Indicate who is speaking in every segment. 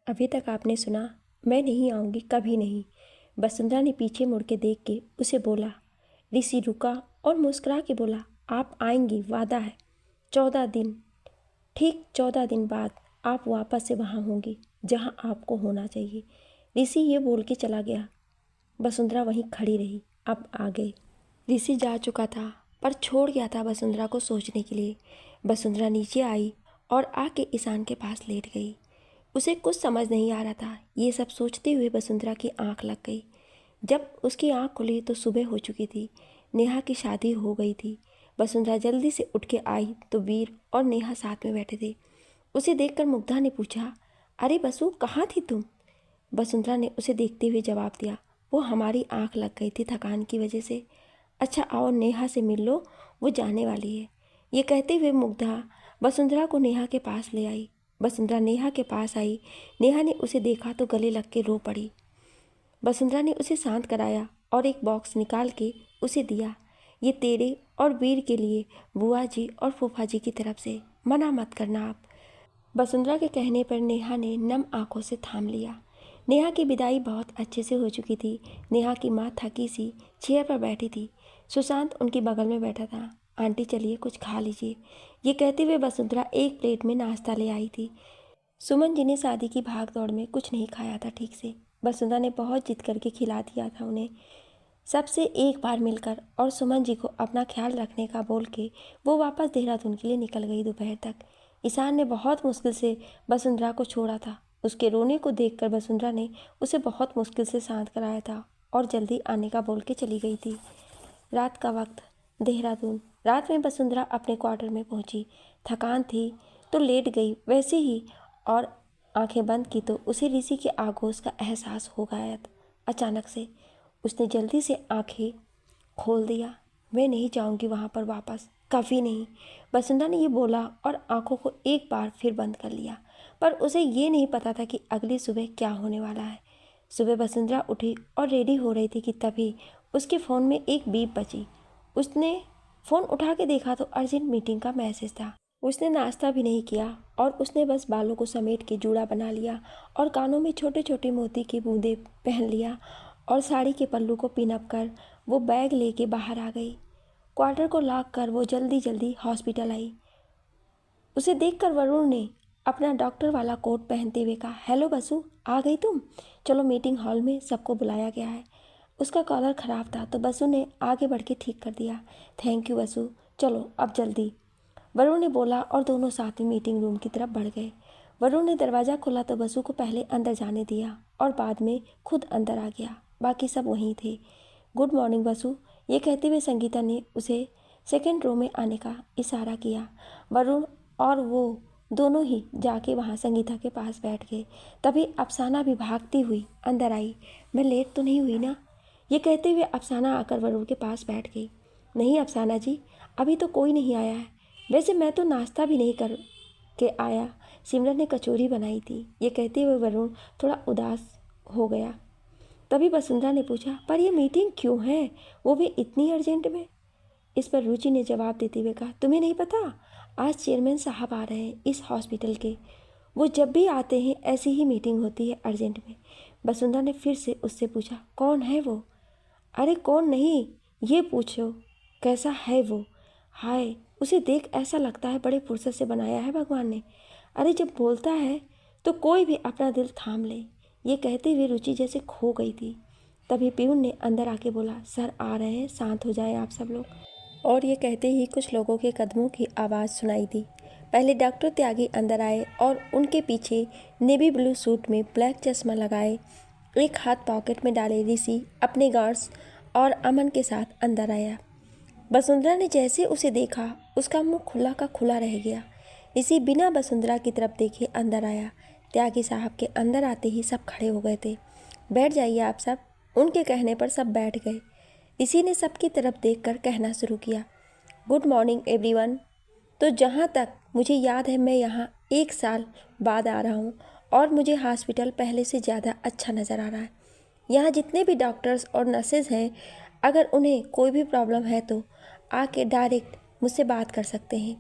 Speaker 1: अभी तक आपने सुना, मैं नहीं आऊँगी, कभी नहीं। वसुंधरा ने पीछे मुड़ के देख के उसे बोला। ऋषि रुका और मुस्कुरा के बोला, आप आएंगी, वादा है। 14 दिन, ठीक 14 दिन बाद आप वापस से वहाँ होंगी जहाँ आपको होना चाहिए। ऋषि ये बोल के चला गया। वसुंधरा वहीं खड़ी रही। अब आ गए। ऋषि जा चुका था पर छोड़ गया था वसुंधरा को सोचने के लिए। वसुंधरा नीचे आई और आके ईशान के पास लेट गई। उसे कुछ समझ नहीं आ रहा था। ये सब सोचते हुए वसुंधरा की आंख लग गई। जब उसकी आंख खुली तो सुबह हो चुकी थी। नेहा की शादी हो गई थी। वसुंधरा जल्दी से उठ के आई तो वीर और नेहा साथ में बैठे थे। उसे देखकर मुग्धा ने पूछा, अरे बसु, कहाँ थी तुम? वसुंधरा ने उसे देखते हुए जवाब दिया, वो हमारी आंख लग गई थी थकान की वजह से। अच्छा आओ नेहा से मिल लो, वो जाने वाली है। ये कहते हुए मुग्धा वसुंधरा को नेहा के पास ले आई। वसुंधरा नेहा के पास आई। नेहा ने उसे देखा तो गले लग के रो पड़ी। वसुंधरा ने उसे शांत कराया और एक बॉक्स निकाल के उसे दिया। ये तेरे और वीर के लिए, बुआ जी और फूफा जी की तरफ से, मना मत करना आप। वसुंधरा के कहने पर नेहा ने नम आंखों से थाम लिया। नेहा की विदाई बहुत अच्छे से हो चुकी थी। नेहा की माँ थकी सी चेयर पर बैठी थी। सुशांत उनकी बगल में बैठा था। आंटी चलिए कुछ खा लीजिए। ये कहते हुए वसुंधरा एक प्लेट में नाश्ता ले आई थी। सुमन जी ने शादी की भाग दौड़ में कुछ नहीं खाया था ठीक से। वसुंधरा ने बहुत जिद करके खिला दिया था उन्हें सबसे एक बार मिलकर। और सुमन जी को अपना ख्याल रखने का बोल के वो वापस देहरादून के लिए निकल गई दोपहर तक। ईशान ने बहुत मुश्किल से वसुंधरा को छोड़ा था। उसके रोने को देखकर वसुंधरा ने उसे बहुत मुश्किल से शांत कराया था और जल्दी आने का बोल के चली गई थी। रात का वक्त, देहरादून। रात में वसुंधरा अपने क्वार्टर में पहुंची। थकान थी तो लेट गई वैसे ही और आंखें बंद की तो उसे ऋषि के आगोश का एहसास हो गया। अचानक से उसने जल्दी से आंखें खोल दिया। मैं नहीं जाऊंगी वहाँ पर वापस, कभी नहीं। वसुंधरा ने ये बोला और आंखों को एक बार फिर बंद कर लिया। पर उसे ये नहीं पता था कि अगली सुबह क्या होने वाला है। सुबह वसुंधरा उठी और रेडी हो रही थी कि तभी उसके फ़ोन में एक बीप बजी। उसने फ़ोन उठा के देखा तो अर्जेंट मीटिंग का मैसेज था। उसने नाश्ता भी नहीं किया और उसने बस बालों को समेट के जूड़ा बना लिया और कानों में छोटे छोटे मोती की बूंदें पहन लिया और साड़ी के पल्लू को पिन अप कर वो बैग लेके बाहर आ गई। क्वार्टर को लॉक कर वो जल्दी जल्दी हॉस्पिटल आई। उसे देखकर वरुण ने अपना डॉक्टर वाला कोट पहनते हुए कहा, हेलो बसु, आ गई तुम? चलो मीटिंग हॉल में सबको बुलाया गया है। उसका कॉलर ख़राब था तो बसु ने आगे बढ़ के ठीक कर दिया। थैंक यू बसु, चलो अब जल्दी, वरुण ने बोला और दोनों साथ में मीटिंग रूम की तरफ बढ़ गए। वरुण ने दरवाज़ा खोला तो बसु को पहले अंदर जाने दिया और बाद में खुद अंदर आ गया। बाकी सब वहीं थे। गुड मॉर्निंग बसु, ये कहते हुए संगीता ने उसे सेकंड रो में आने का इशारा किया। वरुण और वो दोनों ही जाके वहाँ संगीता के पास बैठ गए। तभी अफसाना भी भागती हुई अंदर आई। मैं लेट तो नहीं हुई ना? ये कहते हुए अफसाना आकर वरुण के पास बैठ गई। नहीं अफसाना जी, अभी तो कोई नहीं आया है। वैसे मैं तो नाश्ता भी नहीं कर के आया, सिमरन ने कचौरी बनाई थी। ये कहते हुए वरुण थोड़ा उदास हो गया। तभी वसुंधरा ने पूछा, पर ये मीटिंग क्यों है, वो भी इतनी अर्जेंट में? इस पर रुचि ने जवाब देते हुए कहा, तुम्हें नहीं पता, आज चेयरमैन साहब आ रहे हैं इस हॉस्पिटल के। वो जब भी आते हैं ऐसी ही मीटिंग होती है अर्जेंट में। वसुंधरा ने फिर से उससे पूछा, कौन है वो? अरे कौन नहीं, ये पूछो कैसा है वो। हाय, उसे देख ऐसा लगता है बड़े फुर्सत से बनाया है भगवान ने। अरे जब बोलता है तो कोई भी अपना दिल थाम ले। ये कहते हुए रुचि जैसे खो गई थी। तभी पीयून ने अंदर आके बोला, सर आ रहे हैं, शांत हो जाए आप सब लोग। और ये कहते ही कुछ लोगों के कदमों की आवाज़ सुनाई दी। पहले डॉक्टर त्यागी अंदर आए और उनके पीछे नेवी ब्लू सूट में ब्लैक चश्मा लगाए, एक हाथ पॉकेट में डाले ऋषि अपने गार्ड्स और अमन के साथ अंदर आया। वसुंधरा ने जैसे उसे देखा उसका मुंह खुला का खुला रह गया। ऋषि बिना वसुंधरा की तरफ देखे अंदर आया। त्यागी साहब के अंदर आते ही सब खड़े हो गए थे। बैठ जाइए आप सब। उनके कहने पर सब बैठ गए। ऋषि ने सबकी तरफ देखकर कहना शुरू किया, गुड मॉर्निंग एवरीवन। तो जहाँ तक मुझे याद है मैं यहाँ 1 साल बाद आ रहा हूँ और मुझे हॉस्पिटल पहले से ज़्यादा अच्छा नज़र आ रहा है। यहाँ जितने भी डॉक्टर्स और नर्सेज हैं, अगर उन्हें कोई भी प्रॉब्लम है तो आके डायरेक्ट मुझसे बात कर सकते हैं।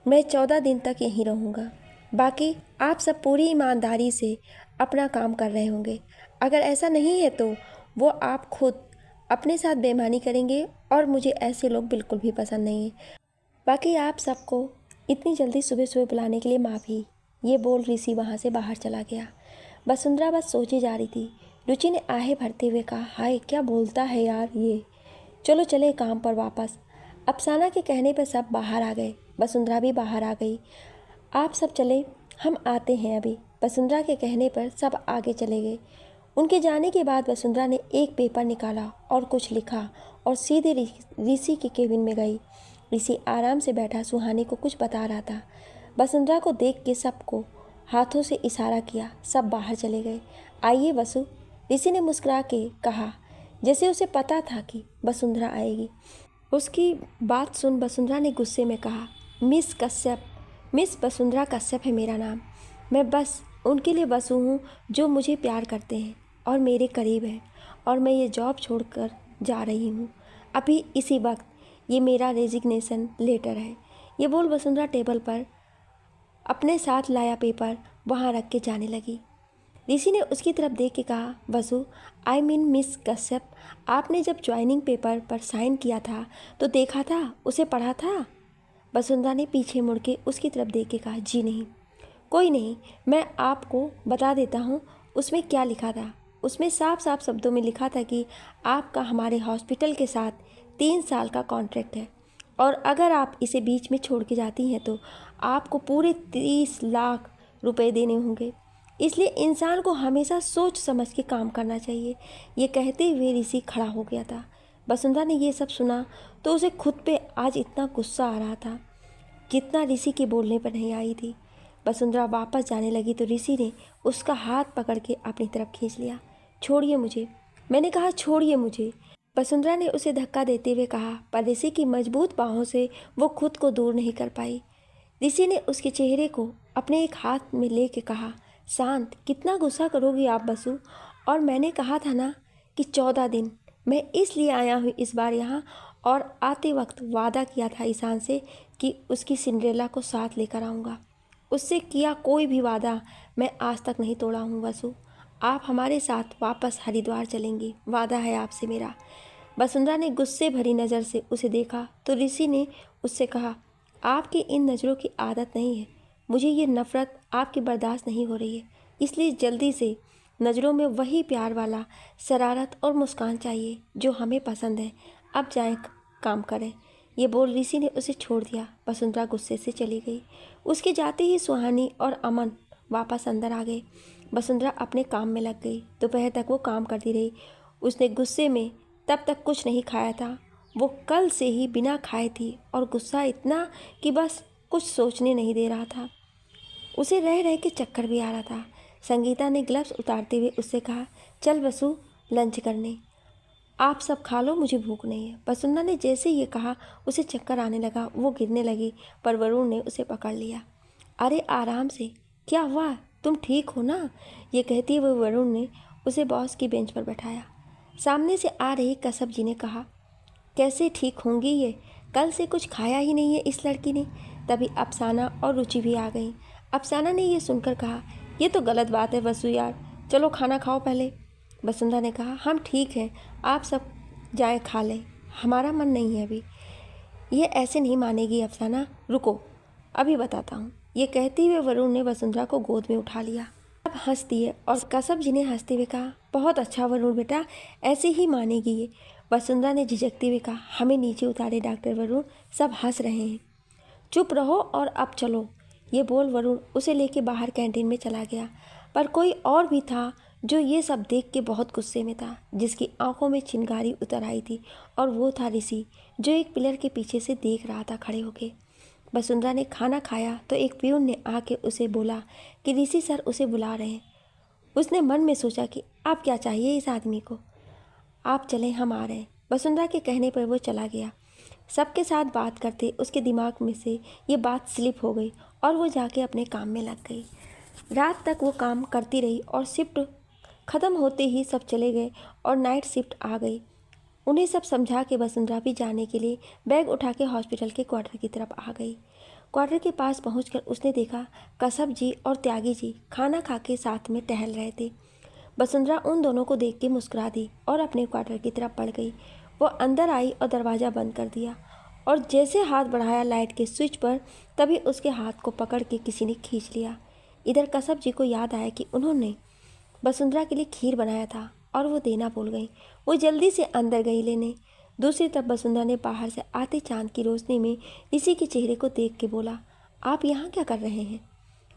Speaker 1: मैं 14 दिन तक यहीं रहूँगा। बाकी आप सब पूरी ईमानदारी से अपना काम कर रहे होंगे। अगर ऐसा नहीं है तो वो आप खुद अपने साथ बेईमानी करेंगे और मुझे ऐसे लोग बिल्कुल भी पसंद नहीं है। बाकी आप सबको इतनी जल्दी सुबह सुबह बुलाने के लिए माफ़ी। ये बोल ऋषि वहाँ से बाहर चला गया। वसुंधरा बस सोची जा रही थी। रुचि ने आहें भरते हुए कहा, हाय क्या बोलता है यार ये, चलो चले काम पर वापस। अफसाना के कहने पर सब बाहर आ गए। वसुंधरा भी बाहर आ गई। आप सब चले, हम आते हैं अभी। वसुंधरा के कहने पर सब आगे चले गए। उनके जाने के बाद वसुंधरा ने एक पेपर निकाला और कुछ लिखा और सीधे ऋषि के केबिन में गई। ऋषि आराम से बैठा सुहानी को कुछ बता रहा था। वसुंधरा को देख के सबको हाथों से इशारा किया। सब बाहर चले गए। आइए वसु, ऋषि ने मुस्कुरा के कहा, जैसे उसे पता था कि वसुंधरा आएगी। उसकी बात सुन वसुंधरा ने गुस्से में कहा, मिस कश्यप, मिस वसुंधरा कश्यप है मेरा नाम। मैं बस उनके लिए वसु हूँ जो मुझे प्यार करते हैं और मेरे करीब हैं, और मैं ये जॉब छोड़कर जा रही हूँ अभी इसी वक्त। ये मेरा रेजिग्नेशन लेटर है। ये बोल वसुंधरा टेबल पर अपने साथ लाया पेपर वहाँ रख के जाने लगी। ऋषि ने उसकी तरफ देख के कहा, वसु, आई मीन मिस कश्यप, आपने जब ज्वाइनिंग पेपर पर साइन किया था तो देखा था, उसे पढ़ा था? वसुंधरा ने पीछे मुड़ के उसकी तरफ देख के कहा, जी नहीं। कोई नहीं, मैं आपको बता देता हूँ उसमें क्या लिखा था। उसमें साफ साफ शब्दों में लिखा था कि आपका हमारे हॉस्पिटल के साथ 3 साल का कॉन्ट्रैक्ट है, और अगर आप इसे बीच में छोड़ के जाती हैं तो आपको पूरे 30 लाख रुपए देने होंगे। इसलिए इंसान को हमेशा सोच समझ के काम करना चाहिए। ये कहते हुए ऋषि खड़ा हो गया था। वसुंधरा ने ये सब सुना तो उसे खुद पे आज इतना गुस्सा आ रहा था जितना ऋषि के बोलने पर नहीं आई थी। वसुंधरा वापस जाने लगी तो ऋषि ने उसका हाथ पकड़ के अपनी तरफ खींच लिया। छोड़िए मुझे, मैंने कहा छोड़िए मुझे। वसुंधरा ने उसे धक्का देते हुए कहा, पर ऋषि की मजबूत बाहों से वो खुद को दूर नहीं कर पाई। ऋषि ने उसके चेहरे को अपने एक हाथ में लेके कहा, शांत, कितना गुस्सा करोगी आप बसु? और मैंने कहा था ना कि 14 दिन। मैं इसलिए आया हूँ इस बार यहाँ, और आते वक्त वादा किया था ईशान से कि उसकी सिंड्रेला को साथ लेकर आऊँगा। उससे किया कोई भी वादा मैं आज तक नहीं तोड़ा हूँ वसु। आप हमारे साथ वापस हरिद्वार चलेंगी, वादा है आपसे मेरा। वसुंधरा ने गुस्से भरी नज़र से उसे देखा तो ऋषि ने उससे कहा, आपकी इन नज़रों की आदत नहीं है। मुझे ये नफ़रत आपकी बर्दाश्त नहीं हो रही है, इसलिए जल्दी से नज़रों में वही प्यार वाला शरारत और मुस्कान चाहिए जो हमें पसंद है। अब जाएं, काम करें। ये बोल ऋषि ने उसे छोड़ दिया। वसुंधरा गुस्से से चली गई। उसके जाते ही सुहानी और अमन वापस अंदर आ गए। वसुंधरा अपने काम में लग गई। दोपहर तक वो काम करती रही। उसने गुस्से में तब तक कुछ नहीं खाया था। वो कल से ही बिना खाए थी और गुस्सा इतना कि बस कुछ सोचने नहीं दे रहा था। उसे रह रह के चक्कर भी आ रहा था। संगीता ने ग्लव्स उतारते हुए उससे कहा, चल वसु, लंच करने। आप सब खा लो, मुझे भूख नहीं है। वसुंधरा ने जैसे ये कहा उसे चक्कर आने लगा। वो गिरने लगी पर वरुण ने उसे पकड़ लिया। अरे आराम से, क्या हुआ, तुम ठीक हो ना? ये कहती हुए वरुण ने उसे बॉस की बेंच पर बैठाया। सामने से आ रही कश्यप जी ने कहा, कैसे ठीक होंगी ये, कल से कुछ खाया ही नहीं है इस लड़की ने। तभी अफसाना और रुचि भी आ गई। अफसाना ने ये सुनकर कहा, ये तो गलत बात है वसु यार, चलो खाना खाओ पहले। वसुंधरा ने कहा, हम ठीक हैं, आप सब जाएं खा लें, हमारा मन नहीं है अभी। ये ऐसे नहीं मानेगी अफसाना, रुको अभी बताता हूँ। ये कहते हुए वरुण ने वसुंधरा को गोद में उठा लिया। अब हंस दिए और कश्यप जी ने हंसते हुए कहा, बहुत अच्छा वरुण बेटा, ऐसे ही मानेगी ये। वसुंधरा ने झिझकते हुए कहा, हमें नीचे उतारे डॉक्टर वरुण, सब हंस रहे हैं। चुप रहो और अब चलो। ये बोल वरुण उसे लेके बाहर कैंटीन में चला गया। पर कोई और भी था जो ये सब देख के बहुत गुस्से में था, जिसकी आंखों में चिंगारी उतर आई थी, और वो था ऋषि, जो एक पिलर के पीछे से देख रहा था खड़े होके। वसुंधरा ने खाना खाया तो एक प्यून ने आके उसे बोला कि ऋषि सर उसे बुला रहे हैं। उसने मन में सोचा कि अब क्या चाहिए इस आदमी को। आप चलें, हम आ रहे हैं। वसुंधरा के कहने पर वो चला गया। सबके साथ बात करते उसके दिमाग में से ये बात स्लिप हो गई और वो जाके अपने काम में लग गई। रात तक वो काम करती रही और शिफ्ट ख़त्म होते ही सब चले गए और नाइट शिफ्ट आ गई। उन्हें सब समझा के वसुंधरा भी जाने के लिए बैग उठा के हॉस्पिटल के क्वार्टर की तरफ आ गई। क्वार्टर के पास पहुंचकर उसने देखा कसब जी और त्यागी जी खाना खा के साथ में टहल रहे थे। वसुंधरा उन दोनों को देख के मुस्कुरा दी और अपने क्वार्टर की तरफ बढ़ गई। वो अंदर आई और दरवाज़ा बंद कर दिया और जैसे हाथ बढ़ाया लाइट के स्विच पर, तभी उसके हाथ को पकड़ के किसी ने खींच लिया। इधर कसब जी को याद आया कि उन्होंने वसुंधरा के लिए खीर बनाया था और वो देना भूल गई। वो जल्दी से अंदर गई लेने। दूसरी तरफ वसुंधरा ने बाहर से आते चांद की रोशनी में ऋषि के चेहरे को देख के बोला, आप यहाँ क्या कर रहे हैं?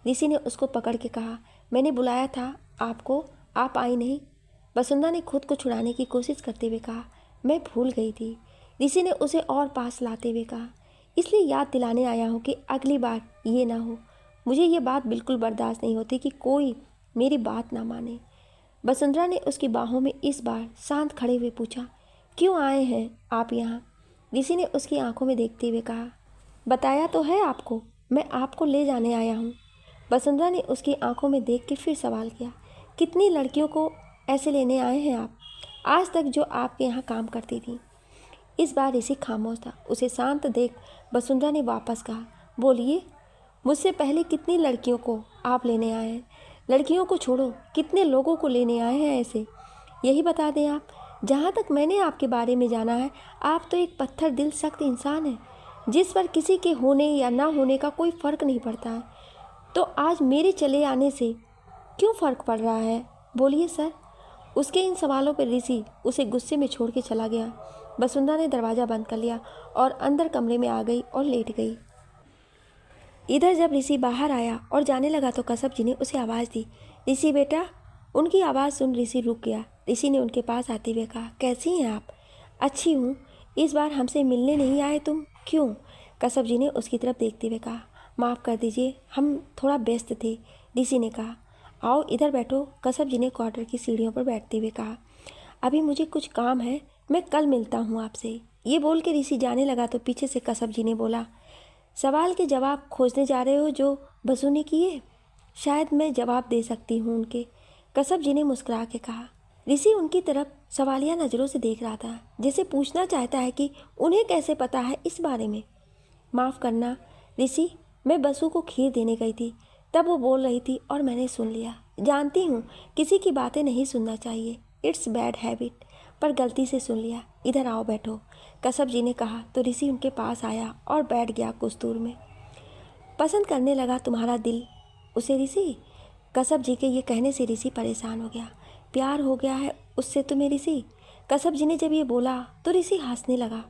Speaker 1: ऋषि ने उसको पकड़ के कहा, मैंने बुलाया था आपको, आप आई नहीं। वसुंधरा ने खुद को छुड़ाने की कोशिश करते हुए कहा, मैं भूल गई थी। ऋषि ने उसे और पास लाते हुए कहा, इसलिए याद दिलाने आया हूँ कि अगली बार ये ना हो। मुझे ये बात बिल्कुल बर्दाश्त नहीं होती कि कोई मेरी बात ना माने। वसुंधरा ने उसकी बाहों में इस बार शांत खड़े हुए पूछा, क्यों आए हैं आप यहाँ? ऋषि ने उसकी आंखों में देखते हुए कहा, बताया तो है आपको, मैं आपको ले जाने आया हूँ। वसुंधरा ने उसकी आंखों में देख के फिर सवाल किया, कितनी लड़कियों को ऐसे लेने आए हैं आप, आज तक जो आपके यहाँ काम करती थी? इस बार ऋषि खामोश था। उसे शांत देख वसुंधरा ने वापस कहा, बोलिए, मुझसे पहले कितनी लड़कियों को आप लेने आए हैं? लड़कियों को छोड़ो, कितने लोगों को लेने आए हैं ऐसे, यही बता दें आप। जहाँ तक मैंने आपके बारे में जाना है, आप तो एक पत्थर दिल सख्त इंसान हैं, जिस पर किसी के होने या ना होने का कोई फ़र्क नहीं पड़ता है। तो आज मेरे चले आने से क्यों फ़र्क पड़ रहा है, बोलिए सर। उसके इन सवालों पर ऋषि उसे गुस्से में छोड़ के चला गया। वसुंधरा ने दरवाज़ा बंद कर लिया और अंदर कमरे में आ गई और लेट गई। इधर जब ऋषि बाहर आया और जाने लगा तो कसब जी ने उसे आवाज़ दी, ऋषि बेटा। उनकी आवाज़ सुन ऋषि रुक गया। ऋषि ने उनके पास आते हुए कहा, कैसी हैं आप? अच्छी हूँ। इस बार हमसे मिलने नहीं आए तुम, क्यों? कसब जी ने उसकी तरफ देखते हुए कहा, माफ़ कर दीजिए, हम थोड़ा व्यस्त थे। ऋषि ने कहा, आओ इधर बैठो। कसब जी ने क्वार्टर की सीढ़ियों पर बैठते हुए कहा, अभी मुझे कुछ काम है, मैं कल मिलता हूँ आपसे। ये बोल के ऋषि जाने लगा तो पीछे से कसब जी ने बोला, सवाल के जवाब खोजने जा रहे हो जो बसु ने किए? शायद मैं जवाब दे सकती हूँ उनके। कसब जी ने मुस्कुरा के कहा। ऋषि उनकी तरफ सवालिया नज़रों से देख रहा था, जैसे पूछना चाहता है कि उन्हें कैसे पता है इस बारे में। माफ़ करना ऋषि, मैं बसु को खीर देने गई थी, तब वो बोल रही थी और मैंने सुन लिया। जानती हूँ किसी की बातें नहीं सुनना चाहिए, इट्स बैड हैबिट, पर गलती से सुन लिया। इधर आओ बैठो, कसब जी ने कहा तो ऋषि उनके पास आया और बैठ गया कुछ दूर में। पसंद करने लगा तुम्हारा दिल उसे ऋषि? कसब जी के ये कहने से ऋषि परेशान हो गया। प्यार हो गया है उससे तुम्हें ऋषि? कसब जी ने जब ये बोला तो ऋषि हंसने लगा।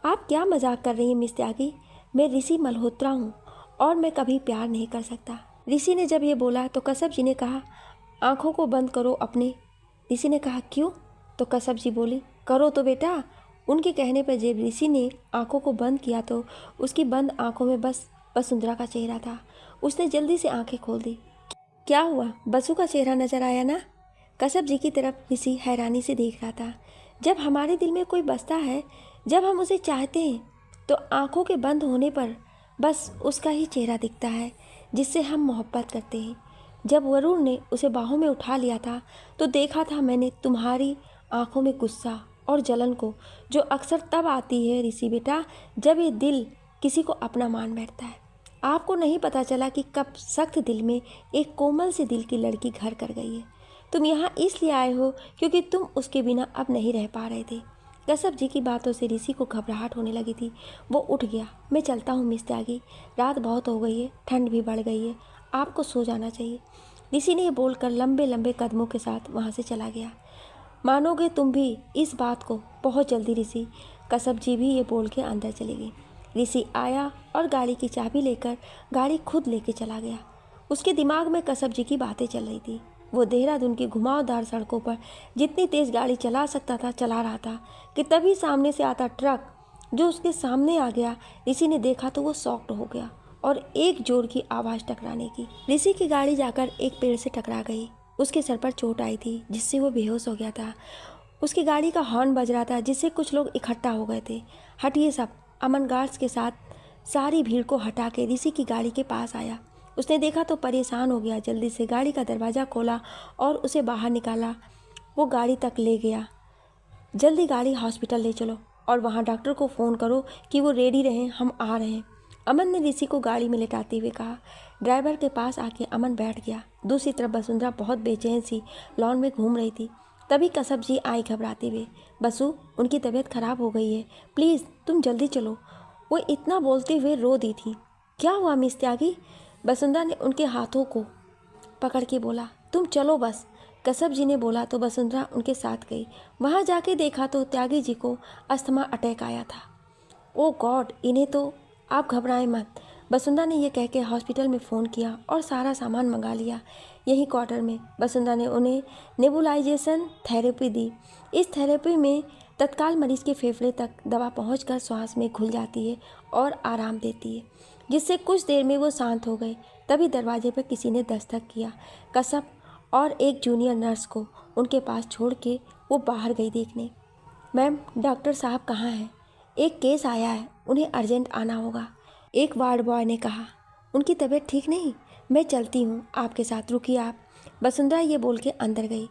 Speaker 1: आप क्या मजाक कर रही हैं मिस त्यागी? मैं ऋषि मल्होत्रा हूँ और मैं कभी प्यार नहीं कर सकता। ऋषि ने जब ये बोला तो कसब जी ने कहा, आंखों को बंद करो अपने। ऋषि ने कहा, क्यों? तो कसब जी बोली, करो तो बेटा। उनके कहने पर जब ऋषि ने आंखों को बंद किया तो उसकी बंद आंखों में बस वसुंधरा का चेहरा था। उसने जल्दी से आंखें खोल दी। क्या हुआ, बसु का चेहरा नजर आया ना? कसब जी की तरफ ऋषि हैरानी से देख रहा था। जब हमारे दिल में कोई बसता है, जब हम उसे चाहते हैं, तो आंखों के बंद होने पर बस उसका ही चेहरा दिखता है जिससे हम मोहब्बत करते हैं। जब वरुण ने उसे बाहों में उठा लिया था तो देखा था मैंने तुम्हारी आंखों में गुस्सा और जलन को, जो अक्सर तब आती है ऋषि बेटा जब ये दिल किसी को अपना मान बैठता है। आपको नहीं पता चला कि कब सख्त दिल में एक कोमल से दिल की लड़की घर कर गई है। तुम यहाँ इसलिए आए हो क्योंकि तुम उसके बिना अब नहीं रह पा रहे थे। कसब जी की बातों से ऋषि को घबराहट होने लगी थी। वो उठ गया। मैं चलता हूँ मिस त्यागी, रात बहुत हो गई है, ठंड भी बढ़ गई है, आपको सो जाना चाहिए। ऋषि ने ये बोलकर लंबे लंबे कदमों के साथ वहाँ से चला गया। मानोगे तुम भी इस बात को बहुत जल्दी ऋषि। कसब जी भी ये बोल के अंदर चली गई। ऋषि आया और गाड़ी की चाबी लेकर गाड़ी खुद लेके चला गया। उसके दिमाग में कसब जी की बातें चल रही थी। वो देहरादून की घुमावदार सड़कों पर जितनी तेज़ गाड़ी चला सकता था चला रहा था कि तभी सामने से आता ट्रक जो उसके सामने आ गया। ऋषि ने देखा तो वो शॉक्ड हो गया और एक जोर की आवाज़ टकराने की। ऋषि की गाड़ी जाकर एक पेड़ से टकरा गई। उसके सर पर चोट आई थी जिससे वो बेहोश हो गया था। उसकी गाड़ी का हॉर्न बज रहा था जिससे कुछ लोग इकट्ठा हो गए थे। हटिए सब। अमन गार्ड्स के साथ सारी भीड़ को हटा के ऋषि की गाड़ी के पास आया। उसने देखा तो परेशान हो गया। जल्दी से गाड़ी का दरवाज़ा खोला और उसे बाहर निकाला। वो गाड़ी तक ले गया। जल्दी गाड़ी हॉस्पिटल ले चलो और वहाँ डॉक्टर को फ़ोन करो कि वो रेडी रहें, हम आ रहे हैं। अमन ने ऋषि को गाड़ी में लेटाते हुए कहा। ड्राइवर के पास आके अमन बैठ गया। दूसरी तरफ वसुंधरा बहुत बेचैन सी लॉन में घूम रही थी। तभी कसब जी आई घबराते हुए। बसु, उनकी तबीयत खराब हो गई है, प्लीज़ तुम जल्दी चलो। वो इतना बोलते हुए रो दी थी। क्या हुआ मिस त्यागी? वसुंधरा ने उनके हाथों को पकड़ के बोला। तुम चलो बस। कसब जी ने बोला तो वसुंधरा उनके साथ गई। वहाँ जाके देखा तो त्यागी जी को अस्थमा अटैक आया था। ओ गॉड, इन्हें तो आप घबराएं मत। वसुंधरा ने यह कह के हॉस्पिटल में फ़ोन किया और सारा सामान मंगा लिया। यही क्वार्टर में वसुंधरा ने उन्हें नेबुलाइजेशन थेरेपी दी। इस थेरेपी में तत्काल मरीज के फेफड़े तक दवा पहुंचकर श्वास में घुल जाती है और आराम देती है, जिससे कुछ देर में वो शांत हो गए। तभी दरवाजे पर किसी ने दस्तक किया। कसब और एक जूनियर नर्स को उनके पास छोड़ के वो बाहर गई देखने। मैम, डॉक्टर साहब कहाँ हैं? एक केस आया है, उन्हें अर्जेंट आना होगा, एक वार्ड बॉय ने कहा। उनकी तबीयत ठीक नहीं? मैं चलती हूँ आपके साथ, रुकिए आप। वसुंधरा ये बोल के अंदर गई।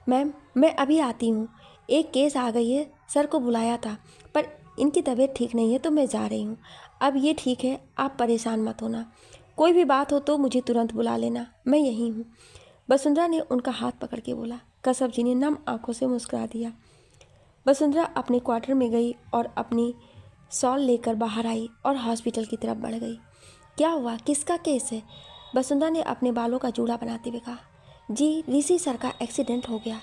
Speaker 1: मैम, मैं अभी आती हूँ, एक केस आ गई है, सर को बुलाया था पर इनकी तबीयत ठीक नहीं है तो मैं जा रही हूँ। अब ये ठीक है, आप परेशान मत होना। कोई भी बात हो तो मुझे तुरंत बुला लेना, मैं यहीं हूँ। वसुंधरा ने उनका हाथ पकड़ के बोला। कसब जी ने नम आंखों से मुस्कुरा दिया। वसुंधरा अपने क्वार्टर में गई और अपनी शॉल लेकर बाहर आई और हॉस्पिटल की तरफ बढ़ गई। क्या हुआ, किसका केस है? वसुंधरा ने अपने बालों का जूड़ा बनाते हुए कहा। जी, ऋषि सर का एक्सीडेंट हो गया।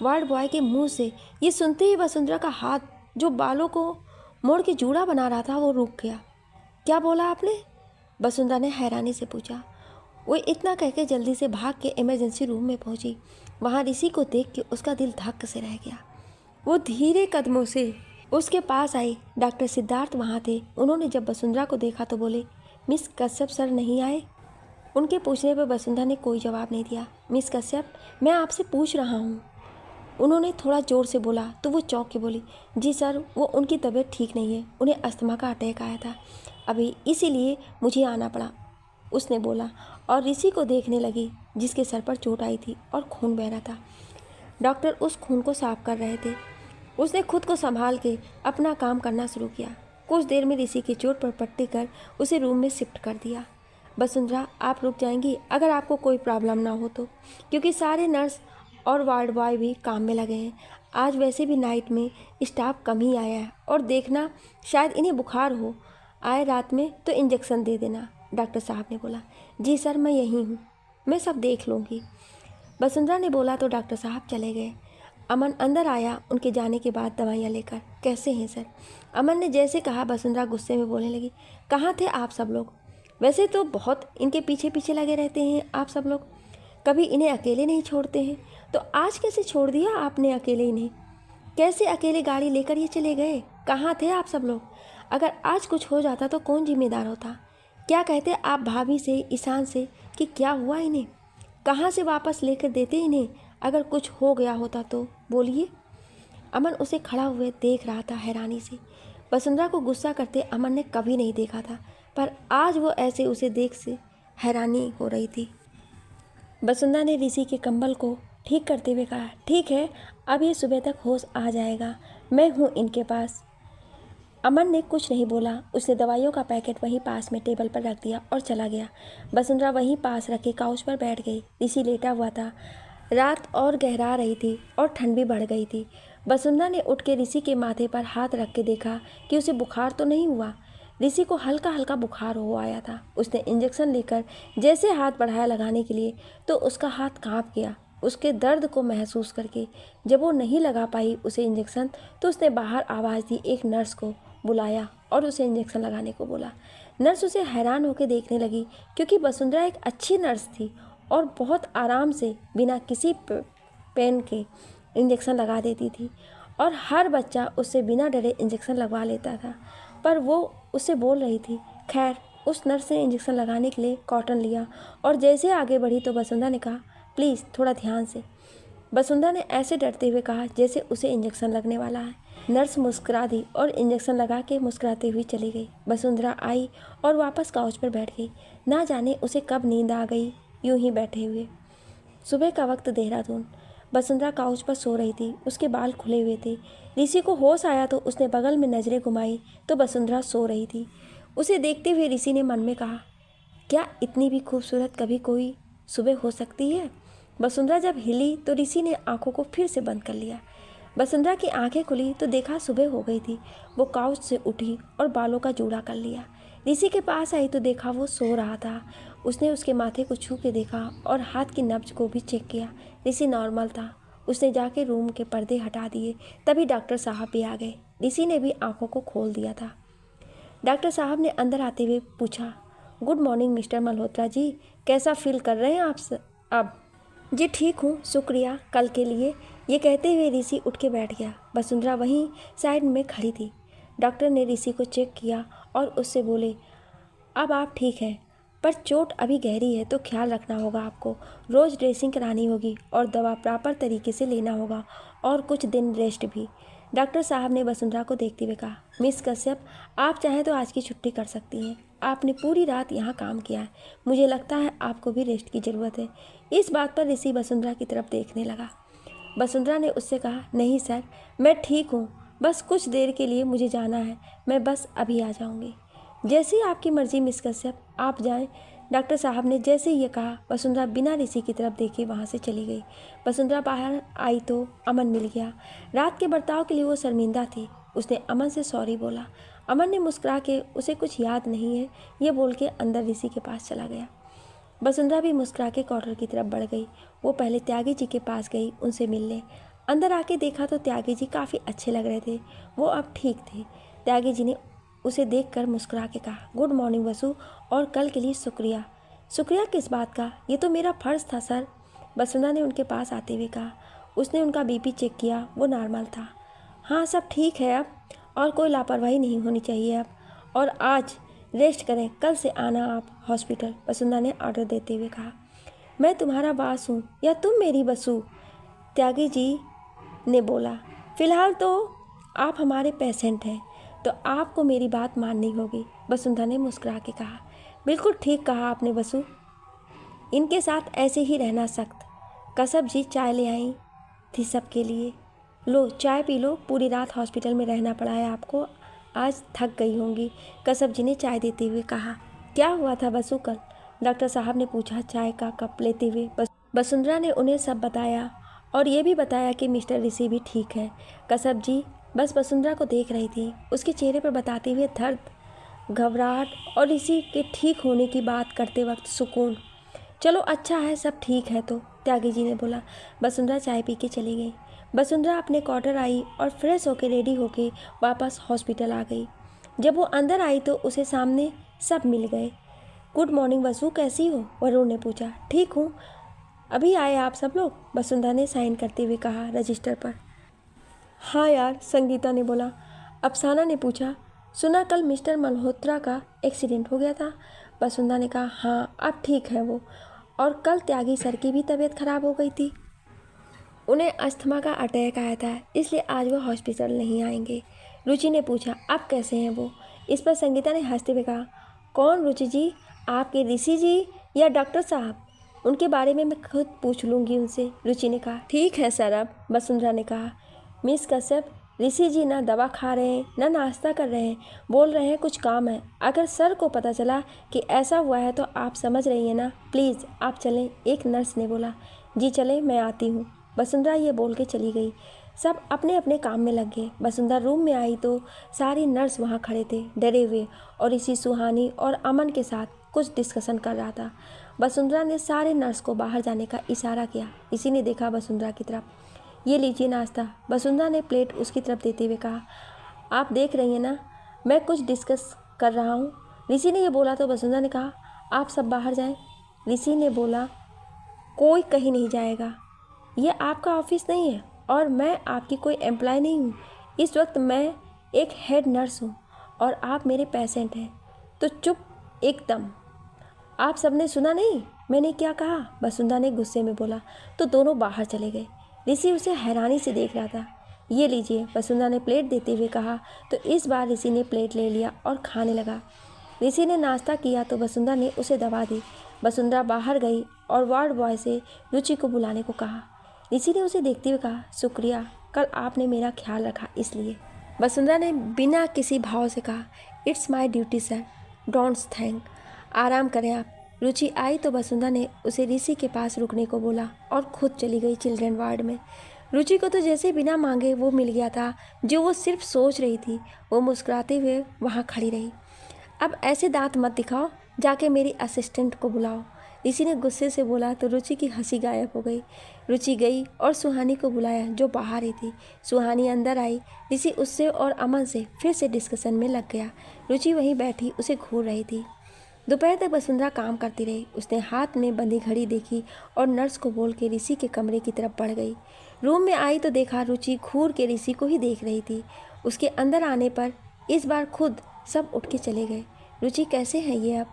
Speaker 1: वार्ड बॉय के मुंह से ये सुनते ही वसुंधरा का हाथ जो बालों को मोड़ के जूड़ा बना रहा था वो रुक गया। क्या बोला आपने? वसुंधरा ने हैरानी से पूछा। वो इतना कहकर जल्दी से भाग के इमरजेंसी रूम में पहुंची। वहाँ ऋषि को देख के उसका दिल धक्क से रह गया। वो धीरे कदमों से उसके पास आई। डॉक्टर सिद्धार्थ वहाँ थे। उन्होंने जब वसुंधरा को देखा तो बोले, मिस कश्यप सर नहीं आए? उनके पूछने पर वसुंधरा ने कोई जवाब नहीं दिया। मिस कश्यप, मैं आपसे पूछ रहा हूँ, उन्होंने थोड़ा ज़ोर से बोला तो वो चौंक के बोली। जी सर, वो उनकी तबीयत ठीक नहीं है, उन्हें अस्थमा का अटैक आया था अभी, इसीलिए मुझे आना पड़ा, उसने बोला और ऋषि को देखने लगी जिसके सर पर चोट आई थी और खून बह रहा था। डॉक्टर उस खून को साफ कर रहे थे। उसने खुद को संभाल के अपना काम करना शुरू किया। कुछ देर में ऋषि की चोट पर पट्टी कर उसे रूम में शिफ्ट कर दिया। वसुंधरा, आप रुक जाएंगी अगर आपको कोई प्रॉब्लम ना हो तो, क्योंकि सारे नर्स और वार्ड बॉय भी काम में लगे हैं। आज वैसे भी नाइट में स्टाफ कम ही आया है और देखना शायद इन्हें बुखार हो आए रात में तो इंजेक्शन दे देना, डॉक्टर साहब ने बोला। जी सर, मैं यहीं हूँ, मैं सब देख लूँगी, वसुंधरा ने बोला तो डॉक्टर साहब चले गए। अमन अंदर आया उनके जाने के बाद दवाइयाँ लेकर। कैसे हैं सर? अमन ने जैसे कहा वसुंधरा गुस्से में बोलने लगी। कहाँ थे आप सब लोग? वैसे तो बहुत इनके पीछे पीछे लगे रहते हैं आप सब लोग, कभी इन्हें अकेले नहीं छोड़ते हैं, तो आज कैसे छोड़ दिया आपने अकेले इन्हें? कैसे अकेले गाड़ी लेकर ये चले गए? कहाँ थे आप सब लोग? अगर आज कुछ हो जाता तो कौन जिम्मेदार होता? क्या कहते आप भाभी से, ईशान से कि क्या हुआ इन्हें? कहाँ से वापस लेकर देते इन्हें अगर कुछ हो गया होता तो? बोलिए। अमन उसे खड़ा हुए देख रहा था हैरानी से। वसुंधरा को गुस्सा करते अमन ने कभी नहीं देखा था, पर आज वो ऐसे उसे देख से हैरानी हो रही थी। वसुंधरा ने ऋषि के कंबल को ठीक करते हुए कहा, ठीक है, अब ये सुबह तक होश आ जाएगा, मैं हूँ इनके पास। अमन ने कुछ नहीं बोला। उसने दवाइयों का पैकेट वहीं पास में टेबल पर रख दिया और चला गया। वसुंधरा वहीं पास रखे काउच पर बैठ गई। ऋषि लेटा हुआ था। रात और गहरा रही थी और ठंड भी बढ़ गई थी। वसुंधरा ने उठ के ऋषि के माथे पर हाथ रख के देखा कि उसे बुखार तो नहीं हुआ। ऋषि को हल्का हल्का बुखार हो आया था। उसने इंजेक्शन लेकर जैसे हाथ बढ़ाया लगाने के लिए तो उसका हाथ कांप गया। उसके दर्द को महसूस करके जब वो नहीं लगा पाई उसे इंजेक्शन, तो उसने बाहर आवाज़ दी, एक नर्स को बुलाया और उसे इंजेक्शन लगाने को बोला। नर्स उसे हैरान होकर देखने लगी क्योंकि वसुंधरा एक अच्छी नर्स थी और बहुत आराम से बिना किसी पेन के इंजेक्शन लगा देती थी और हर बच्चा उससे बिना डरे इंजेक्शन लगवा लेता था, पर वो उससे बोल रही थी। खैर, उस नर्स ने इंजेक्शन लगाने के लिए कॉटन लिया और जैसे आगे बढ़ी तो वसुंधरा ने कहा, प्लीज़ थोड़ा ध्यान से। वसुंधरा ने ऐसे डरते हुए कहा जैसे उसे इंजेक्शन लगने वाला है। नर्स मुस्कुरा दी और इंजेक्शन लगा के मुस्कुराती हुई चली गई। वसुंधरा आई और वापस काउच पर बैठ गई। ना जाने उसे कब नींद आ गई यूं ही बैठे हुए। सुबह का वक्त, देहरादून। वसुंधरा काउच पर सो रही थी। उसके बाल खुले हुए थे। ऋषि को होश आया तो उसने बगल में नज़रें घुमाई तो वसुंधरा सो रही थी। उसे देखते हुए ऋषि ने मन में कहा, क्या इतनी भी खूबसूरत कभी कोई सुबह हो सकती है? वसुंधरा जब हिली तो ऋषि ने आंखों को फिर से बंद कर लिया। वसुंधरा की आंखें खुली तो देखा सुबह हो गई थी। वो काउच से उठी और बालों का जूड़ा कर लिया। ऋषि के पास आई तो देखा वो सो रहा था। उसने उसके माथे को छू के देखा और हाथ की नब्ज को भी चेक किया। ऋषि नॉर्मल था। उसने जाके रूम के पर्दे हटा दिए। तभी डॉक्टर साहब भी आ गए। ऋषि ने भी आंखों को खोल दिया था। डॉक्टर साहब ने अंदर आते हुए पूछा, good morning mister Malhotra ji, कैसा फील कर रहे हैं आप अब? जी ठीक हूँ, शुक्रिया कल के लिए। ये कहते हुए ऋषि उठ के बैठ गया। वसुंधरा वहीं साइड में खड़ी थी। डॉक्टर ने ऋषि को चेक किया और उससे बोले, अब आप ठीक हैं, पर चोट अभी गहरी है तो ख्याल रखना होगा आपको। रोज़ ड्रेसिंग करानी होगी और दवा प्रॉपर तरीके से लेना होगा और कुछ दिन रेस्ट भी। डॉक्टर साहब ने वसुंधरा को देखते हुए कहा, मिस कश्यप, आप चाहें तो आज की छुट्टी कर सकती हैं। आपने पूरी रात यहाँ काम किया है। मुझे लगता है आपको भी रेस्ट की ज़रूरत है। इस बात पर ऋषि वसुंधरा की तरफ देखने लगा। वसुंधरा ने उससे कहा, नहीं सर, मैं ठीक हूँ, बस कुछ देर के लिए मुझे जाना है, मैं बस अभी आ जाऊँगी। जैसी आपकी मर्जी मिस कश्यप, आप जाएं। डॉक्टर साहब ने जैसे ही ये कहा, वसुंधरा बिना ऋषि की तरफ देखे वहाँ से चली गई। वसुंधरा बाहर आई तो अमन मिल गया। रात के बर्ताव के लिए वो शर्मिंदा थी। उसने अमन से सॉरी बोला। अमन ने मुस्कुरा के उसे कुछ याद नहीं है ये बोल के अंदर ऋषि के पास चला गया। वसुंधरा भी मुस्कुरा के क्वार्टर की तरफ बढ़ गई। वो पहले त्यागी जी के पास गई उनसे मिलने। अंदर आके देखा तो त्यागी जी काफ़ी अच्छे लग रहे थे। वो अब ठीक थे। त्यागी जी ने उसे देखकर मुस्कुरा के कहा, गुड मॉर्निंग वसु, और कल के लिए शुक्रिया। शुक्रिया किस बात का? ये तो मेरा फ़र्ज़ था सर। वसुंधरा ने उनके पास आते हुए कहा। उसने उनका बीपी चेक किया, वो नॉर्मल था। हाँ सब ठीक है अब, और कोई लापरवाही नहीं होनी चाहिए अब, और आज रेस्ट करें, कल से आना आप हॉस्पिटल। वसुंधरा ने ऑर्डर देते हुए कहा। मैं तुम्हारा बास हूँ या तुम मेरी बसु? त्यागी जी ने बोला। फ़िलहाल तो आप हमारे पेशेंट हैं, तो आपको मेरी बात माननी होगी, वसुंधरा ने मुस्कुरा के कहा। बिल्कुल ठीक कहा आपने वसु, इनके साथ ऐसे ही रहना सख्त। कश्यप जी चाय ले आई थी सबके लिए, लो चाय पी लो, पूरी रात हॉस्पिटल में रहना पड़ा है आपको, आज थक गई होंगी। कश्यप जी ने चाय देते हुए कहा। क्या हुआ था वसु कल? डॉक्टर साहब ने पूछा चाय का कप लेते हुए। वसुंधरा ने उन्हें सब बताया और ये भी बताया कि मिस्टर ऋषि भी ठीक है। कश्यप जी बस वसुंधरा को देख रही थी, उसके चेहरे पर बताते हुए दर्द, घबराहट और ऋषि के ठीक होने की बात करते वक्त सुकून। चलो अच्छा है, सब ठीक है तो, त्यागी जी ने बोला। वसुंधरा चाय पी के चली गई। वसुंधरा अपने क्वार्टर आई और फ्रेश होकर रेडी होकर वापस हॉस्पिटल आ गई। जब वो अंदर आई तो उसे सामने सब मिल गए। गुड मॉर्निंग वसु, कैसी हो? वरुण ने पूछा। ठीक हूँ, अभी आए आप सब लोग? वसुंधरा ने साइन करते हुए कहा रजिस्टर पर। हाँ यार, संगीता ने बोला। अफसाना ने पूछा, सुना कल मिस्टर मल्होत्रा का एक्सीडेंट हो गया था? वसुंधरा ने कहा, हाँ अब ठीक है वो, और कल त्यागी सर की भी तबीयत खराब हो गई थी, उन्हें अस्थमा का अटैक आया था, इसलिए आज वो हॉस्पिटल नहीं आएंगे। रुचि ने पूछा, अब कैसे हैं वो? इस पर संगीता ने हंसते हुए कहा, कौन रुचि जी, आपके ऋषि जी या डॉक्टर साहब? उनके बारे में मैं खुद पूछ लूँगी उनसे, रुचि ने कहा। ठीक है सर अब, वसुंधरा ने कहा। मिस कश्यप, ऋषि जी ना दवा खा रहे हैं ना नाश्ता कर रहे हैं, बोल रहे हैं कुछ काम है। अगर सर को पता चला कि ऐसा हुआ है तो आप समझ रही हैं ना, प्लीज़ आप चलें, एक नर्स ने बोला। जी चलें, मैं आती हूँ, वसुंधरा ये बोल के चली गई। सब अपने अपने काम में लग गए। वसुंधरा रूम में आई तो सारी नर्स वहाँ खड़े थे डरे हुए, और इसी सुहानी और अमन के साथ कुछ डिस्कशन कर रहा था। वसुंधरा ने सारे नर्स को बाहर जाने का इशारा किया। इसी ने देखा वसुंधरा की तरफ। ये लीजिए नाश्ता, वसुंधरा ने प्लेट उसकी तरफ देते हुए कहा। आप देख रही हैं ना, मैं कुछ डिस्कस कर रहा हूँ। ऋषि ने ये बोला तो वसुंधरा ने कहा, आप सब बाहर जाएं। ऋषि ने बोला, कोई कहीं नहीं जाएगा, ये आपका ऑफिस नहीं है और मैं आपकी कोई एम्प्लॉय नहीं हूँ। इस वक्त मैं एक हेड नर्स हूँ और आप मेरे पेशेंट हैं, तो चुप एकदम। आप सबने सुना नहीं मैंने क्या कहा? वसुंधरा ने गुस्से में बोला तो दोनों बाहर चले गए। ऋषि उसे हैरानी से देख रहा था। ये लीजिए, वसुंधरा ने प्लेट देते हुए कहा तो इस बार ऋषि ने प्लेट ले लिया और खाने लगा। ऋषि ने नाश्ता किया तो वसुंधरा ने उसे दवा दी। वसुंधरा बाहर गई और वार्ड बॉय से रुचि को बुलाने को कहा। ऋषि ने उसे देखते हुए कहा, शुक्रिया, कल आपने मेरा ख्याल रखा इसलिए। वसुंधरा ने बिना किसी भाव से कहा, it's my duty sir. Don't thank, आराम करें आप। रुचि आई तो वसुंधरा ने उसे ऋषि के पास रुकने को बोला और खुद चली गई चिल्ड्रन वार्ड में। रुचि को तो जैसे बिना मांगे वो मिल गया था जो वो सिर्फ सोच रही थी। वो मुस्कुराते हुए वहाँ खड़ी रही। अब ऐसे दांत मत दिखाओ, जाके मेरी असिस्टेंट को बुलाओ, ऋषि ने गुस्से से बोला तो रुचि की हंसी गायब हो गई। रुचि गई और सुहानी को बुलाया जो बाहर ही थी। सुहानी अंदर आई। ऋषि उससे और अमन से फिर से डिस्कशन में लग गया। रुचि वहीं बैठी उसे घूर रही थी। दोपहर तक वसुंधरा काम करती रही। उसने हाथ में बंधी घड़ी देखी और नर्स को बोल के ऋषि के कमरे की तरफ बढ़ गई। रूम में आई तो देखा रुचि घूर के ऋषि को ही देख रही थी। उसके अंदर आने पर इस बार खुद सब उठ के चले गए। रुचि कैसे है ये अब?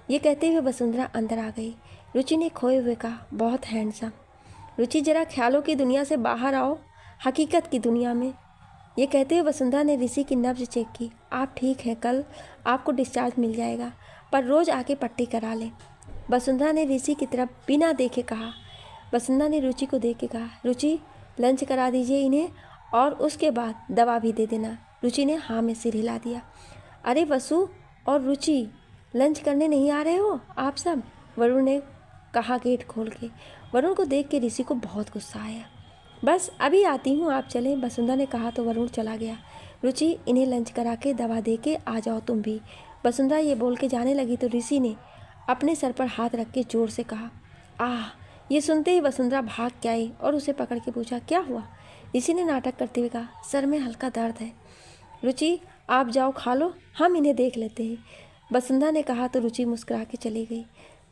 Speaker 1: ये कहते हुए वसुंधरा अंदर आ गई। रुचि ने खोए हुए कहा, बहुत हैंडसम। रुचि जरा ख्यालों की दुनिया से बाहर आओ, हकीकत की दुनिया में। ये कहते हुए वसुंधरा ने ऋषि की नब्ज चेक की। आप ठीक हैं, कल आपको डिस्चार्ज मिल जाएगा, पर रोज़ आके पट्टी करा लें। वसुंधरा ने ऋषि की तरफ बिना देखे कहा। वसुंधरा ने रुचि को देख के कहा, रुचि लंच करा दीजिए इन्हें और उसके बाद दवा भी दे देना। रुचि ने हाँ में सिर हिला दिया। अरे वसु और रुचि, लंच करने नहीं आ रहे हो आप सब? वरुण ने कहा गेट खोल के। वरुण को देख के ऋषि को बहुत गुस्सा आया। बस अभी आती हूँ, आप चलें, वसुंधरा ने कहा तो वरुण चला गया। रुचि इन्हें लंच करा के दवा दे के आ जाओ तुम भी। वसुंधरा ये बोल के जाने लगी तो ऋषि ने अपने सर पर हाथ रख के जोर से कहा, आह। ये सुनते ही वसुंधरा भाग के आई और उसे पकड़ के पूछा, क्या हुआ? ऋषि ने नाटक करते हुए कहा, सर में हल्का दर्द है। रुचि आप जाओ खा लो, हम इन्हें देख लेते हैं। वसुंधरा ने कहा तो रुचि मुस्कुरा के चली गई।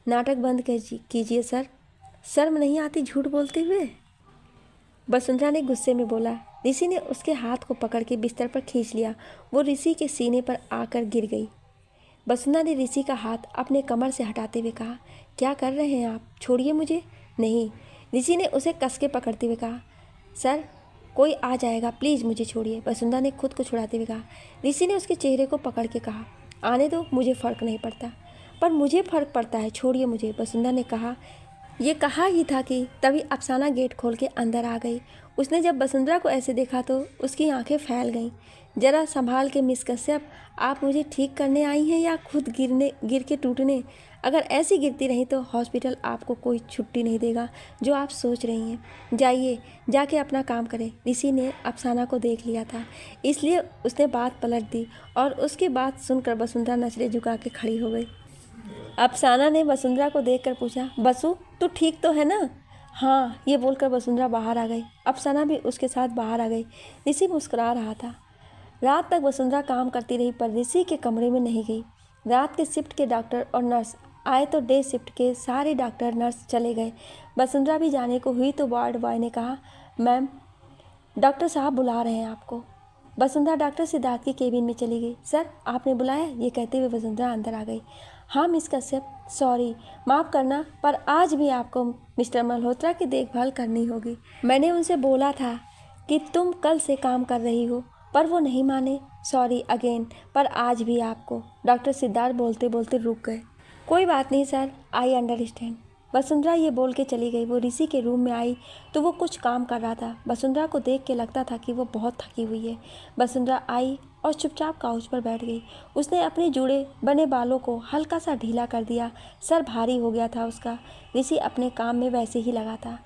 Speaker 1: नाटक बंद कीजिए सर, शर्म नहीं आती झूठ बोलते हुए? वसुंधरा ने गुस्से में बोला। ऋषि ने उसके हाथ को पकड़ के बिस्तर पर खींच लिया। वो ऋषि के सीने पर आकर गिर गई। वसुंधरा ने ऋषि का हाथ अपने कमर से हटाते हुए कहा, क्या कर रहे हैं आप? छोड़िए मुझे। नहीं। ऋषि ने उसे कस के पकड़ते हुए कहा, सर कोई आ जाएगा, प्लीज़ मुझे छोड़िए। वसुंधरा ने खुद को छुड़ाते हुए कहा। ऋषि ने उसके चेहरे को पकड़ के कहा, आने दो, मुझे फ़र्क नहीं पड़ता। पर मुझे फ़र्क पड़ता है, छोड़िए मुझे। वसुंधरा ने कहा। ये कहा ही था कि तभी अफसाना गेट खोल के अंदर आ गई। उसने जब वसुंधरा को ऐसे देखा तो उसकी आंखें फैल गईं। जरा संभाल के मिस कश्यप, आप मुझे ठीक करने आई हैं या खुद गिर के टूटने? अगर ऐसी गिरती रही तो हॉस्पिटल आपको कोई छुट्टी नहीं देगा जो आप सोच रही हैं। जाइए, जाके अपना काम करें। ऋषि ने अफसाना को देख लिया था, इसलिए उसने बात पलट दी और उसकी बात सुनकर वसुंधरा नजरें झुका के खड़ी हो गई। अफसाना ने वसुंधरा को देखकर पूछा, बसु तू ठीक तो है ना? हाँ, ये बोलकर वसुंधरा बाहर आ गई। अफसाना भी उसके साथ बाहर आ गई। ऋषि मुस्कुरा रहा था। रात तक वसुंधरा काम करती रही पर ऋषि के कमरे में नहीं गई। रात के शिफ्ट के डॉक्टर और नर्स आए तो डे शिफ्ट के सारे डॉक्टर नर्स चले गए। वसुंधरा भी जाने को हुई तो वार्ड बॉय ने कहा, मैम डॉक्टर साहब बुला रहे हैं आपको। वसुंधरा डॉक्टर सिद्धार्थ की केबिन में चली गई। सर आपने बुलाया? ये कहते हुए वसुंधरा अंदर आ गई। हाँ मिस कश्यप, सॉरी, माफ़ करना, पर आज भी आपको मिस्टर मल्होत्रा की देखभाल करनी होगी। मैंने उनसे बोला था कि तुम कल से काम कर रही हो, पर वो नहीं माने। सॉरी अगेन, पर आज भी आपको। डॉक्टर सिद्धार्थ बोलते बोलते रुक गए। कोई बात नहीं सर, आई अंडरस्टैंड। वसुंधरा ये बोल के चली गई। वो ऋषि के रूम में आई तो वो कुछ काम कर रहा था। वसुंधरा को देख के लगता था कि वो बहुत थकी हुई है। वसुंधरा आई और चुपचाप काउच पर बैठ गई। उसने अपने जुड़े बने बालों को हल्का सा ढीला कर दिया। सर भारी हो गया था उसका। ऋषि अपने काम में वैसे ही लगा था।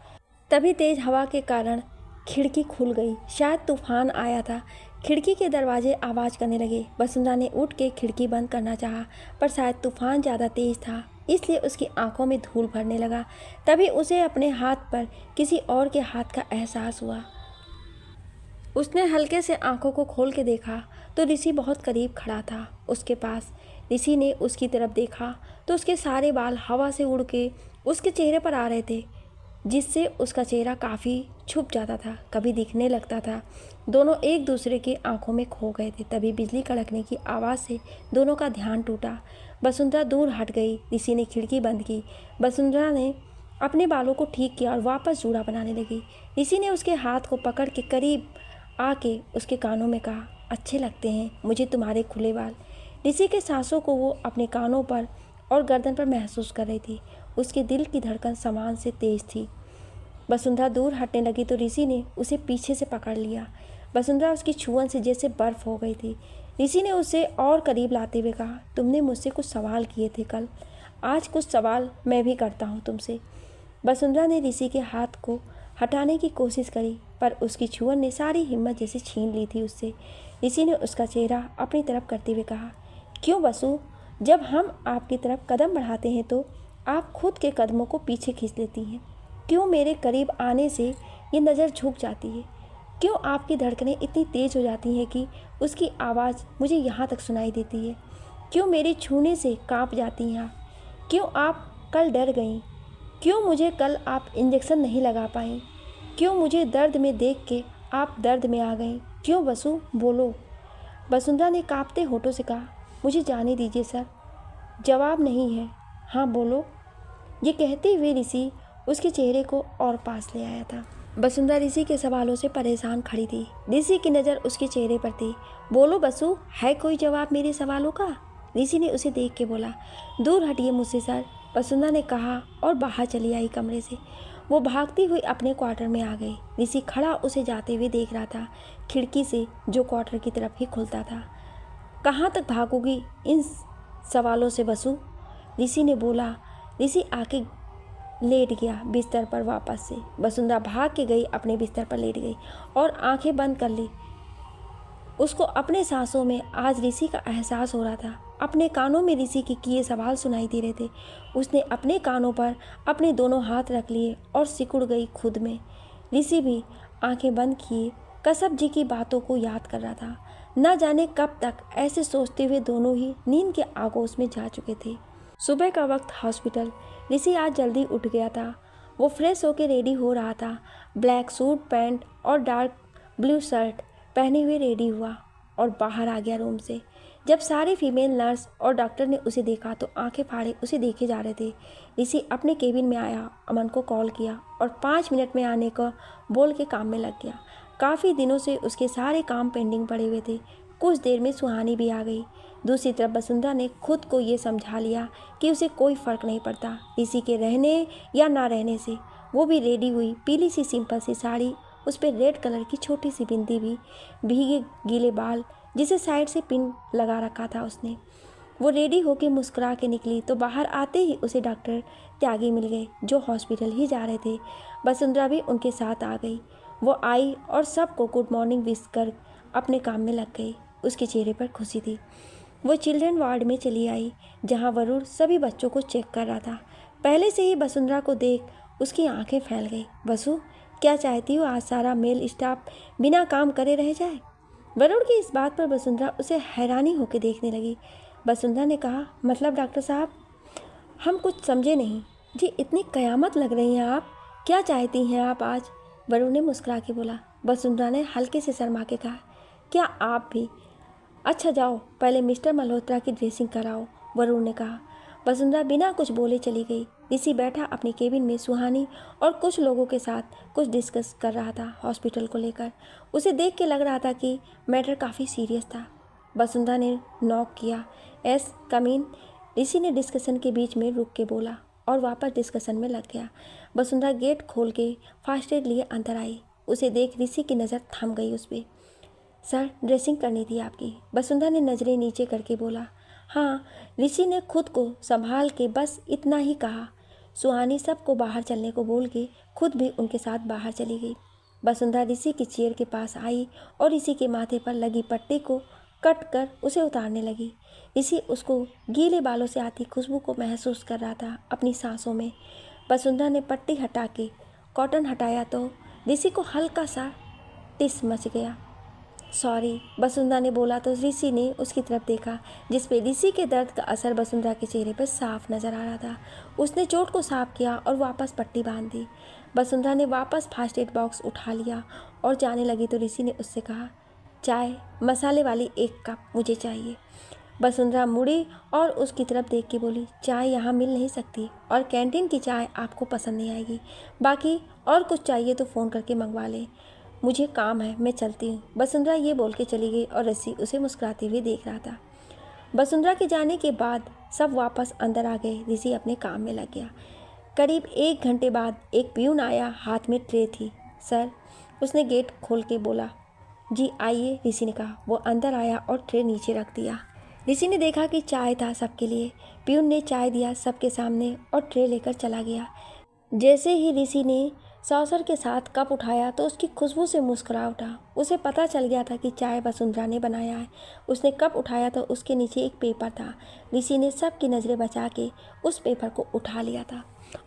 Speaker 1: तभी तेज हवा के कारण खिड़की खुल गई। शायद तूफान आया था। खिड़की के दरवाजे आवाज़ करने लगे। वसुंधरा ने उठ के खिड़की बंद करना चाहा, पर शायद तूफान ज़्यादा तेज था, इसलिए उसकी आंखों में धूल भरने लगा। तभी उसे अपने हाथ पर किसी और के हाथ का एहसास हुआ। उसने हल्के से आंखों को खोल के देखा तो ऋषि बहुत करीब खड़ा था उसके पास। ऋषि ने उसकी तरफ देखा तो उसके सारे बाल हवा से उड़ के उसके चेहरे पर आ रहे थे, जिससे उसका चेहरा काफ़ी छुप जाता था, कभी दिखने लगता था। दोनों एक दूसरे की आंखों में खो गए थे। तभी बिजली कड़कने की आवाज़ से दोनों का ध्यान टूटा। वसुंधरा दूर हट गई। ऋषि ने खिड़की बंद की। वसुंधरा ने अपने बालों को ठीक किया और वापस जूड़ा बनाने लगी। ऋषि ने उसके हाथ को पकड़ के करीब आके उसके कानों में कहा, अच्छे लगते हैं मुझे तुम्हारे खुले बाल। ऋषि के सांसों को वो अपने कानों पर और गर्दन पर महसूस कर रही थी। उसके दिल की धड़कन सामान से तेज थी। वसुंधरा दूर हटने लगी तो ऋषि ने उसे पीछे से पकड़ लिया। वसुंधरा उसकी छुअन से जैसे बर्फ हो गई थी। ऋषि ने उसे और करीब लाते हुए कहा, तुमने मुझसे कुछ सवाल किए थे कल, आज कुछ सवाल मैं भी करता हूँ तुमसे। वसुंधरा ने ऋषि के हाथ को हटाने की कोशिश करी, पर उसकी छुअन ने सारी हिम्मत जैसे छीन ली थी उससे। ऋषि ने उसका चेहरा अपनी तरफ करते हुए कहा, क्यों वसु, जब हम आपकी तरफ कदम बढ़ाते हैं तो आप खुद के कदमों को पीछे खींच लेती हैं। क्यों मेरे करीब आने से ये नज़र झुक जाती है? क्यों आपकी धड़कनें इतनी तेज़ हो जाती हैं कि उसकी आवाज़ मुझे यहाँ तक सुनाई देती है? क्यों मेरे छूने से काँप जाती हैं आप? क्यों आप कल डर गईं? क्यों मुझे कल आप इंजेक्शन नहीं लगा पाईं? क्यों मुझे दर्द में देख के आप दर्द में आ गईं? क्यों वसु, बोलो। वसुंधरा ने काँपते होठों से कहा, मुझे जाने दीजिए सर, जवाब नहीं है, हाँ बोलो। ये कहते हुए ऋषि उसके चेहरे को और पास ले आया था। वसुंधरा ऋषि के सवालों से परेशान खड़ी थी। ऋषि की नज़र उसके चेहरे पर थी। बोलो वसु, है कोई जवाब मेरे सवालों का? ऋषि ने उसे देख के बोला। दूर हटिए मुझसे सर, वसुंधरा ने कहा और बाहर चली आई कमरे से। वो भागती हुई अपने क्वार्टर में आ गई। ऋषि खड़ा उसे जाते हुए देख रहा था, खिड़की से जो क्वार्टर की तरफ ही खुलता था। कहाँ तक भागोगी इन सवालों से वसु? ऋषि ने बोला। ऋषि आके लेट गया बिस्तर पर वापस से। वसुंधरा भाग के गई, अपने बिस्तर पर लेट गई और आंखें बंद कर ली। उसको अपने सांसों में आज ऋषि का एहसास हो रहा था। अपने कानों में ऋषि के किए सवाल सुनाई दे रहे थे। उसने अपने कानों पर अपने दोनों हाथ रख लिए और सिकुड़ गई खुद में। ऋषि भी आंखें बंद किए कश्यप जी की बातों को याद कर रहा था। न जाने कब तक ऐसे सोचते हुए दोनों ही नींद के आगोश में जा चुके थे। सुबह का वक्त हॉस्पिटल। ऋषि आज जल्दी उठ गया था। वो फ्रेश होकर रेडी हो रहा था। ब्लैक सूट पैंट और डार्क ब्लू शर्ट पहने हुए रेडी हुआ और बाहर आ गया रूम से। जब सारे फीमेल नर्स और डॉक्टर ने उसे देखा तो आंखें फाड़े उसे देखे जा रहे थे। ऋषि अपने केबिन में आया, अमन को कॉल किया और 5 मिनट में आने का बोल के काम में लग गया। काफ़ी दिनों से उसके सारे काम पेंडिंग पड़े हुए थे। कुछ देर में सुहानी भी आ गई। दूसरी तरफ वसुंधरा ने खुद को ये समझा लिया कि उसे कोई फ़र्क नहीं पड़ता ऋषि के रहने या ना रहने से। वो भी रेडी हुई, पीली सी सिंपल सी साड़ी, उस पर रेड कलर की छोटी सी बिंदी भी, भीगे गीले बाल जिसे साइड से पिन लगा रखा था उसने। वो रेडी होकर मुस्कुरा के निकली तो बाहर आते ही उसे डॉक्टर त्यागी मिल गए जो हॉस्पिटल ही जा रहे थे। वसुंधरा भी उनके साथ आ गई। वो आई और सबको गुड मॉर्निंग विश कर अपने काम में लग गई। उसके चेहरे पर खुशी थी। वो चिल्ड्रन वार्ड में चली आई जहाँ वरुण सभी बच्चों को चेक कर रहा था। पहले से ही वसुंधरा को देख उसकी आंखें फैल गई। वसु, क्या चाहती हो आज सारा मेल स्टाफ बिना काम करे रह जाए? वरुण की इस बात पर वसुंधरा उसे हैरानी होकर देखने लगी। वसुंधरा ने कहा, मतलब डॉक्टर साहब, हम कुछ समझे नहीं जी, इतनी कयामत लग रही हैं आप, क्या चाहती हैं आप आज? वरुण ने मुस्कुरा के बोला। वसुंधरा ने हल्के से शर्मा के कहा, क्या आप भी? अच्छा जाओ पहले मिस्टर मल्होत्रा की ड्रेसिंग कराओ, वरुण ने कहा। वसुंधरा बिना कुछ बोले चली गई। ऋषि बैठा अपने केबिन में सुहानी और कुछ लोगों के साथ कुछ डिस्कस कर रहा था हॉस्पिटल को लेकर। उसे देख के लग रहा था कि मैटर काफ़ी सीरियस था। वसुंधरा ने नॉक किया। एस कम इन। ऋषि ने डिस्कशन के बीच में रुक के बोला और वापस डिस्कशन में लग गया। वसुंधरा गेट खोल के फास्ट एड लिए अंदर आई। उसे देख ऋषि की नज़र थम गई उस पर। सर, ड्रेसिंग करनी थी आपकी, वसुंधरा ने नज़रें नीचे करके बोला। हाँ, ऋषि ने खुद को संभाल के बस इतना ही कहा। सुहानी सबको बाहर चलने को बोल के खुद भी उनके साथ बाहर चली गई। वसुंधरा ऋषि की चेयर के पास आई और ऋषि के माथे पर लगी पट्टी को कट कर उसे उतारने लगी। ऋषि उसको गीले बालों से आती खुशबू को महसूस कर रहा था अपनी सांसों में। वसुंधरा ने पट्टी हटा के कॉटन हटाया तो ऋषि को हल्का सा टिस मच गया। सॉरी, वसुंधरा ने बोला तो ऋषि ने उसकी तरफ देखा जिस पे ऋषि के दर्द का असर वसुंधरा के चेहरे पर साफ नजर आ रहा था। उसने चोट को साफ किया और वापस पट्टी बांध दी। वसुंधरा ने वापस फास्ट एड बॉक्स उठा लिया और जाने लगी तो ऋषि ने उससे कहा, चाय मसाले वाली 1 कप मुझे चाहिए। वसुंधरा मुड़ी और उसकी तरफ देख के बोली, चाय यहाँ मिल नहीं सकती और कैंटीन की चाय आपको पसंद नहीं आएगी। बाकी और कुछ चाहिए तो फ़ोन करके मंगवा लें, मुझे काम है, मैं चलती हूँ। वसुंधरा ये बोल के चली गई और ऋषि उसे मुस्कुराते हुए देख रहा था। वसुंधरा के जाने के बाद सब वापस अंदर आ गए। ऋषि अपने काम में लग गया। करीब 1 घंटे बाद एक पियून आया, हाथ में ट्रे थी। सर, उसने गेट खोल के बोला। जी आइए, ऋषि ने कहा। वो अंदर आया और ट्रे नीचे रख दिया। ऋषि ने देखा कि चाय था सबके लिए। प्यून ने चाय दिया सबके सामने और ट्रे लेकर चला गया। जैसे ही ऋषि ने सॉसर के साथ कप उठाया तो उसकी खुशबू से मुस्कुरा उठा। उसे पता चल गया था कि चाय वसुंधरा ने बनाया है। उसने कप उठाया तो उसके नीचे एक पेपर था। ऋषि ने सबकी नज़रें बचा के उस पेपर को उठा लिया था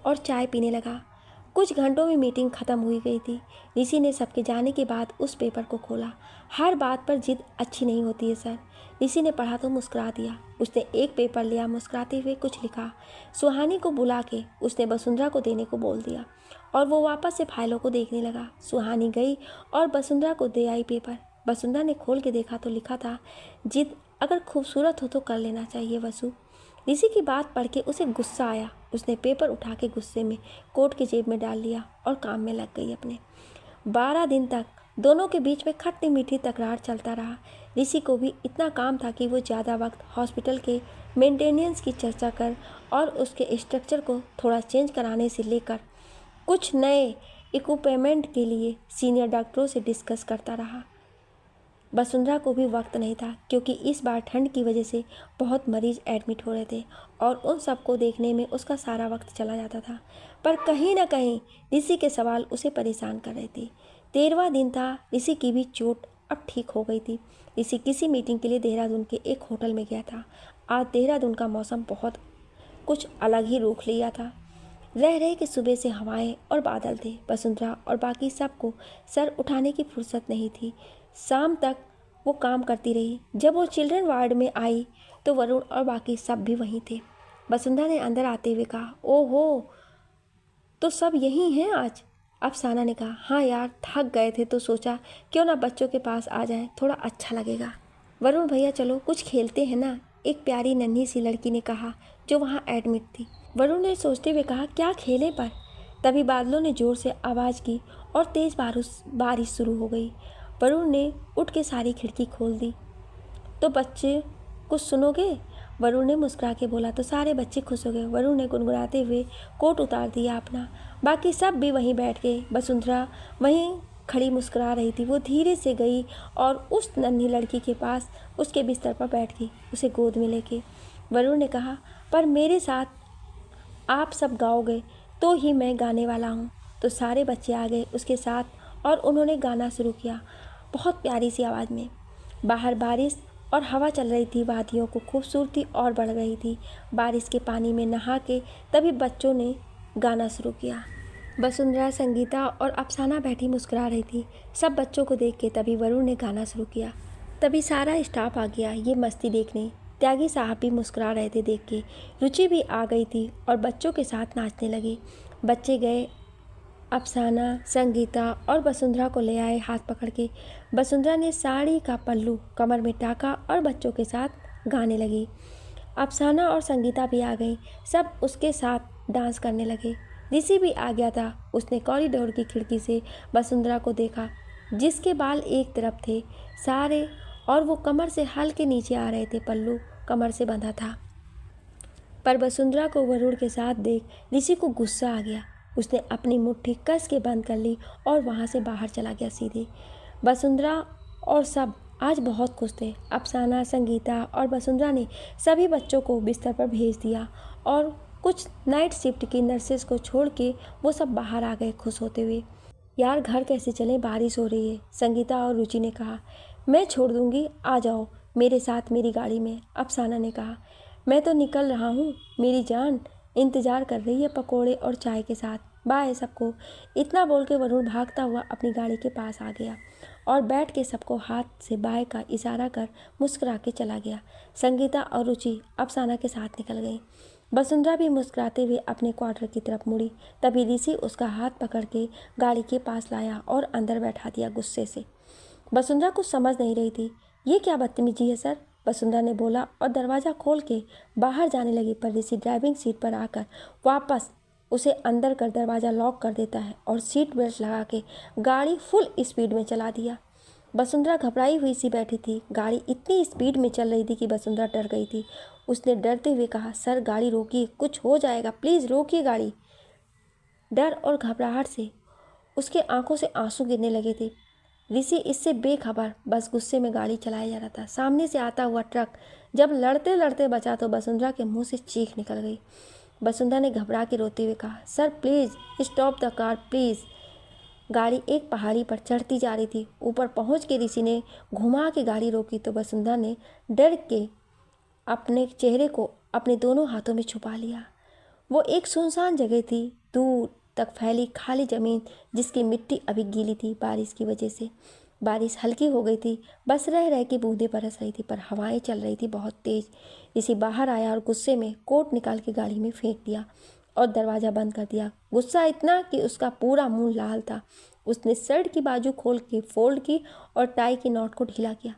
Speaker 1: और चाय पीने लगा। कुछ घंटों में मीटिंग ख़त्म हुई गई थी। ऋषि ने सबके जाने के बाद उस पेपर को खोला। हर बात पर जिद अच्छी नहीं होती है सर। ऋषि ने पढ़ा तो मुस्कुरा दिया। उसने एक पेपर लिया, मुस्कुराते हुए कुछ लिखा। सुहानी को बुला के उसने वसुंधरा को देने को बोल दिया और वो वापस से फाइलों को देखने लगा। सुहानी गई और वसुंधरा को दे आई पेपर। वसुंधरा ने खोल के देखा तो लिखा था, जिद अगर खूबसूरत हो तो कर लेना चाहिए वसु। ऋषि की बात पढ़ के उसे गुस्सा आया। उसने पेपर उठा के गुस्से में कोट की जेब में डाल लिया और काम में लग गई अपने। 12 दिन तक दोनों के बीच में खट्टी मीठी तकरार चलता रहा। ऋषि को भी इतना काम था कि वो ज़्यादा वक्त हॉस्पिटल के मेंटेनेंस की चर्चा कर और उसके स्ट्रक्चर को थोड़ा चेंज कराने से लेकर कुछ नए इक्विपमेंट के लिए सीनियर डॉक्टरों से डिस्कस करता रहा। वसुंधरा को भी वक्त नहीं था क्योंकि इस बार ठंड की वजह से बहुत मरीज एडमिट हो रहे थे और उन सबको देखने में उसका सारा वक्त चला जाता था। पर कहीं ना कहीं ऋषि के सवाल उसे परेशान कर रहे थे। 13वां दिन था। ऋषि की भी चोट अब ठीक हो गई थी। ऋषि किसी मीटिंग के लिए देहरादून के एक होटल में गया था। आज देहरादून का मौसम बहुत कुछ अलग ही रूख लिया था। रह रहे कि सुबह से हवाएं और बादल थे। वसुंधरा और बाकी सबको सर उठाने की फुर्सत नहीं थी। शाम तक वो काम करती रही। जब वो चिल्ड्रन वार्ड में आई तो वरुण और बाकी सब भी वहीं थे। वसुंधरा ने अंदर आते हुए कहा, ओहो, तो सब यहीं हैं आज? अफसाना ने कहा, हाँ यार, थक गए थे तो सोचा क्यों ना बच्चों के पास आ जाएं, थोड़ा अच्छा लगेगा। वरुण भैया चलो कुछ खेलते हैं ना, एक प्यारी नन्ही सी लड़की ने कहा जो वहाँ एडमिट थी। वरुण ने सोचते हुए कहा, क्या खेलें पर? तभी बादलों ने जोर से आवाज़ की और तेज़ बारिश शुरू हो गई। वरुण ने उठ के सारी खिड़की खोल दी। तो बच्चे कुछ सुनोगे? वरुण ने मुस्कुरा के बोला। तो सारे बच्चे खुश हो गए। वरुण ने गुनगुनाते हुए कोट उतार दिया अपना। बाकी सब भी वहीं बैठ गए। वसुंधरा वहीं खड़ी मुस्कुरा रही थी। वो धीरे से गई और उस नन्ही लड़की के पास उसके बिस्तर पर बैठ गई, उसे गोद में लेके। वरुण ने कहा, पर मेरे साथ आप सब गाओगे तो ही मैं गाने वाला हूँ। तो सारे बच्चे आ गए उसके साथ और उन्होंने गाना शुरू किया बहुत प्यारी सी आवाज़ में। बाहर बारिश और हवा चल रही थी। वादियों को खूबसूरती और बढ़ रही थी। बारिश के पानी में नहा के तभी बच्चों ने गाना शुरू किया। वसुंधरा, संगीता और अफसाना बैठी मुस्कुरा रही थी सब बच्चों को देख के। तभी वरुण ने गाना शुरू किया। तभी सारा स्टाफ आ गया ये मस्ती देखने। त्यागी साहब भी मुस्कुरा रहे थे देख के। रुचि भी आ गई थी और बच्चों के साथ नाचने लगी। बच्चे गए, अफसाना, संगीता और वसुंधरा को ले आए हाथ पकड़ के। वसुंधरा ने साड़ी का पल्लू कमर में टाका और बच्चों के साथ गाने लगी। अफसाना और संगीता भी आ गई। सब उसके साथ डांस करने लगे। ऋषि भी आ गया था। उसने कॉरिडोर की खिड़की से वसुंधरा को देखा जिसके बाल एक तरफ थे सारे और वो कमर से हल्के नीचे आ रहे थे। पल्लू कमर से बंधा था। पर वसुंधरा को वरुण के साथ देख ऋषि को गुस्सा आ गया। उसने अपनी मुट्ठी कस के बंद कर ली और वहाँ से बाहर चला गया सीधे। वसुंधरा और सब आज बहुत खुश थे। अफसाना, संगीता और वसुंधरा ने सभी बच्चों को बिस्तर पर भेज दिया और कुछ नाइट शिफ्ट की नर्सेज को छोड़ के वो सब बाहर आ गए खुश होते हुए। यार घर कैसे चलें, बारिश हो रही है, संगीता और रुचि ने कहा। मैं छोड़ दूंगी, आ जाओ मेरे साथ मेरी गाड़ी में, अफसाना ने कहा। मैं तो निकल रहा हूँ, मेरी जान इंतज़ार कर रही है पकोड़े और चाय के साथ। बाय सबको। इतना बोल के वरुण भागता हुआ अपनी गाड़ी के पास आ गया और बैठ के सबको हाथ से बाय का इशारा कर मुस्कुरा के चला गया। संगीता और रुचि अफसाना के साथ निकल गई। वसुंधरा भी मुस्कुराते हुए अपने क्वार्टर की तरफ मुड़ी। तभी ऋषि उसका हाथ पकड़ के गाड़ी के पास लाया और अंदर बैठा दिया गुस्से से। वसुंधरा कुछ समझ नहीं रही थी। ये क्या बदतमीजी है सर, वसुंधरा ने बोला और दरवाज़ा खोल के बाहर जाने लगी। पर ऋषि ड्राइविंग सीट पर आकर वापस उसे अंदर कर दरवाज़ा लॉक कर देता है और सीट बेल्ट लगा के गाड़ी फुल स्पीड में चला दिया। वसुंधरा घबराई हुई सी बैठी थी। गाड़ी इतनी स्पीड में चल रही थी कि वसुंधरा डर गई थी। उसने डरते हुए कहा, सर गाड़ी रोकिए, कुछ हो जाएगा, प्लीज़ रोकिए गाड़ी। डर और घबराहट से उसके आंखों से आंसू गिरने लगे थे। ऋषि इससे बेखबर बस गुस्से में गाड़ी चलाया जा रहा था। सामने से आता हुआ ट्रक जब लड़ते लड़ते बचा तो वसुंधरा के मुंह से चीख निकल गई। वसुंधरा ने घबरा के रोते हुए कहा, sir please stop the car please. गाड़ी एक पहाड़ी पर चढ़ती जा रही थी। ऊपर पहुंच के ऋषि ने घुमा के गाड़ी रोकी तो वसुंधरा ने डर के अपने चेहरे को अपने दोनों हाथों में छुपा लिया। वो एक सुनसान जगह थी, दूर तक फैली खाली ज़मीन जिसकी मिट्टी अभी गीली थी बारिश की वजह से। बारिश हल्की हो गई थी, बस रह रह के बूंदें बरस रही थी, पर हवाएं चल रही थी बहुत तेज़। ऋषि बाहर आया और गुस्से में कोट निकाल के गाड़ी में फेंक दिया और दरवाज़ा बंद कर दिया। गुस्सा इतना कि उसका पूरा मुंह लाल था। उसने शर्ट की बाजू खोल के फोल्ड की और टाई के नॉट को ढीला किया।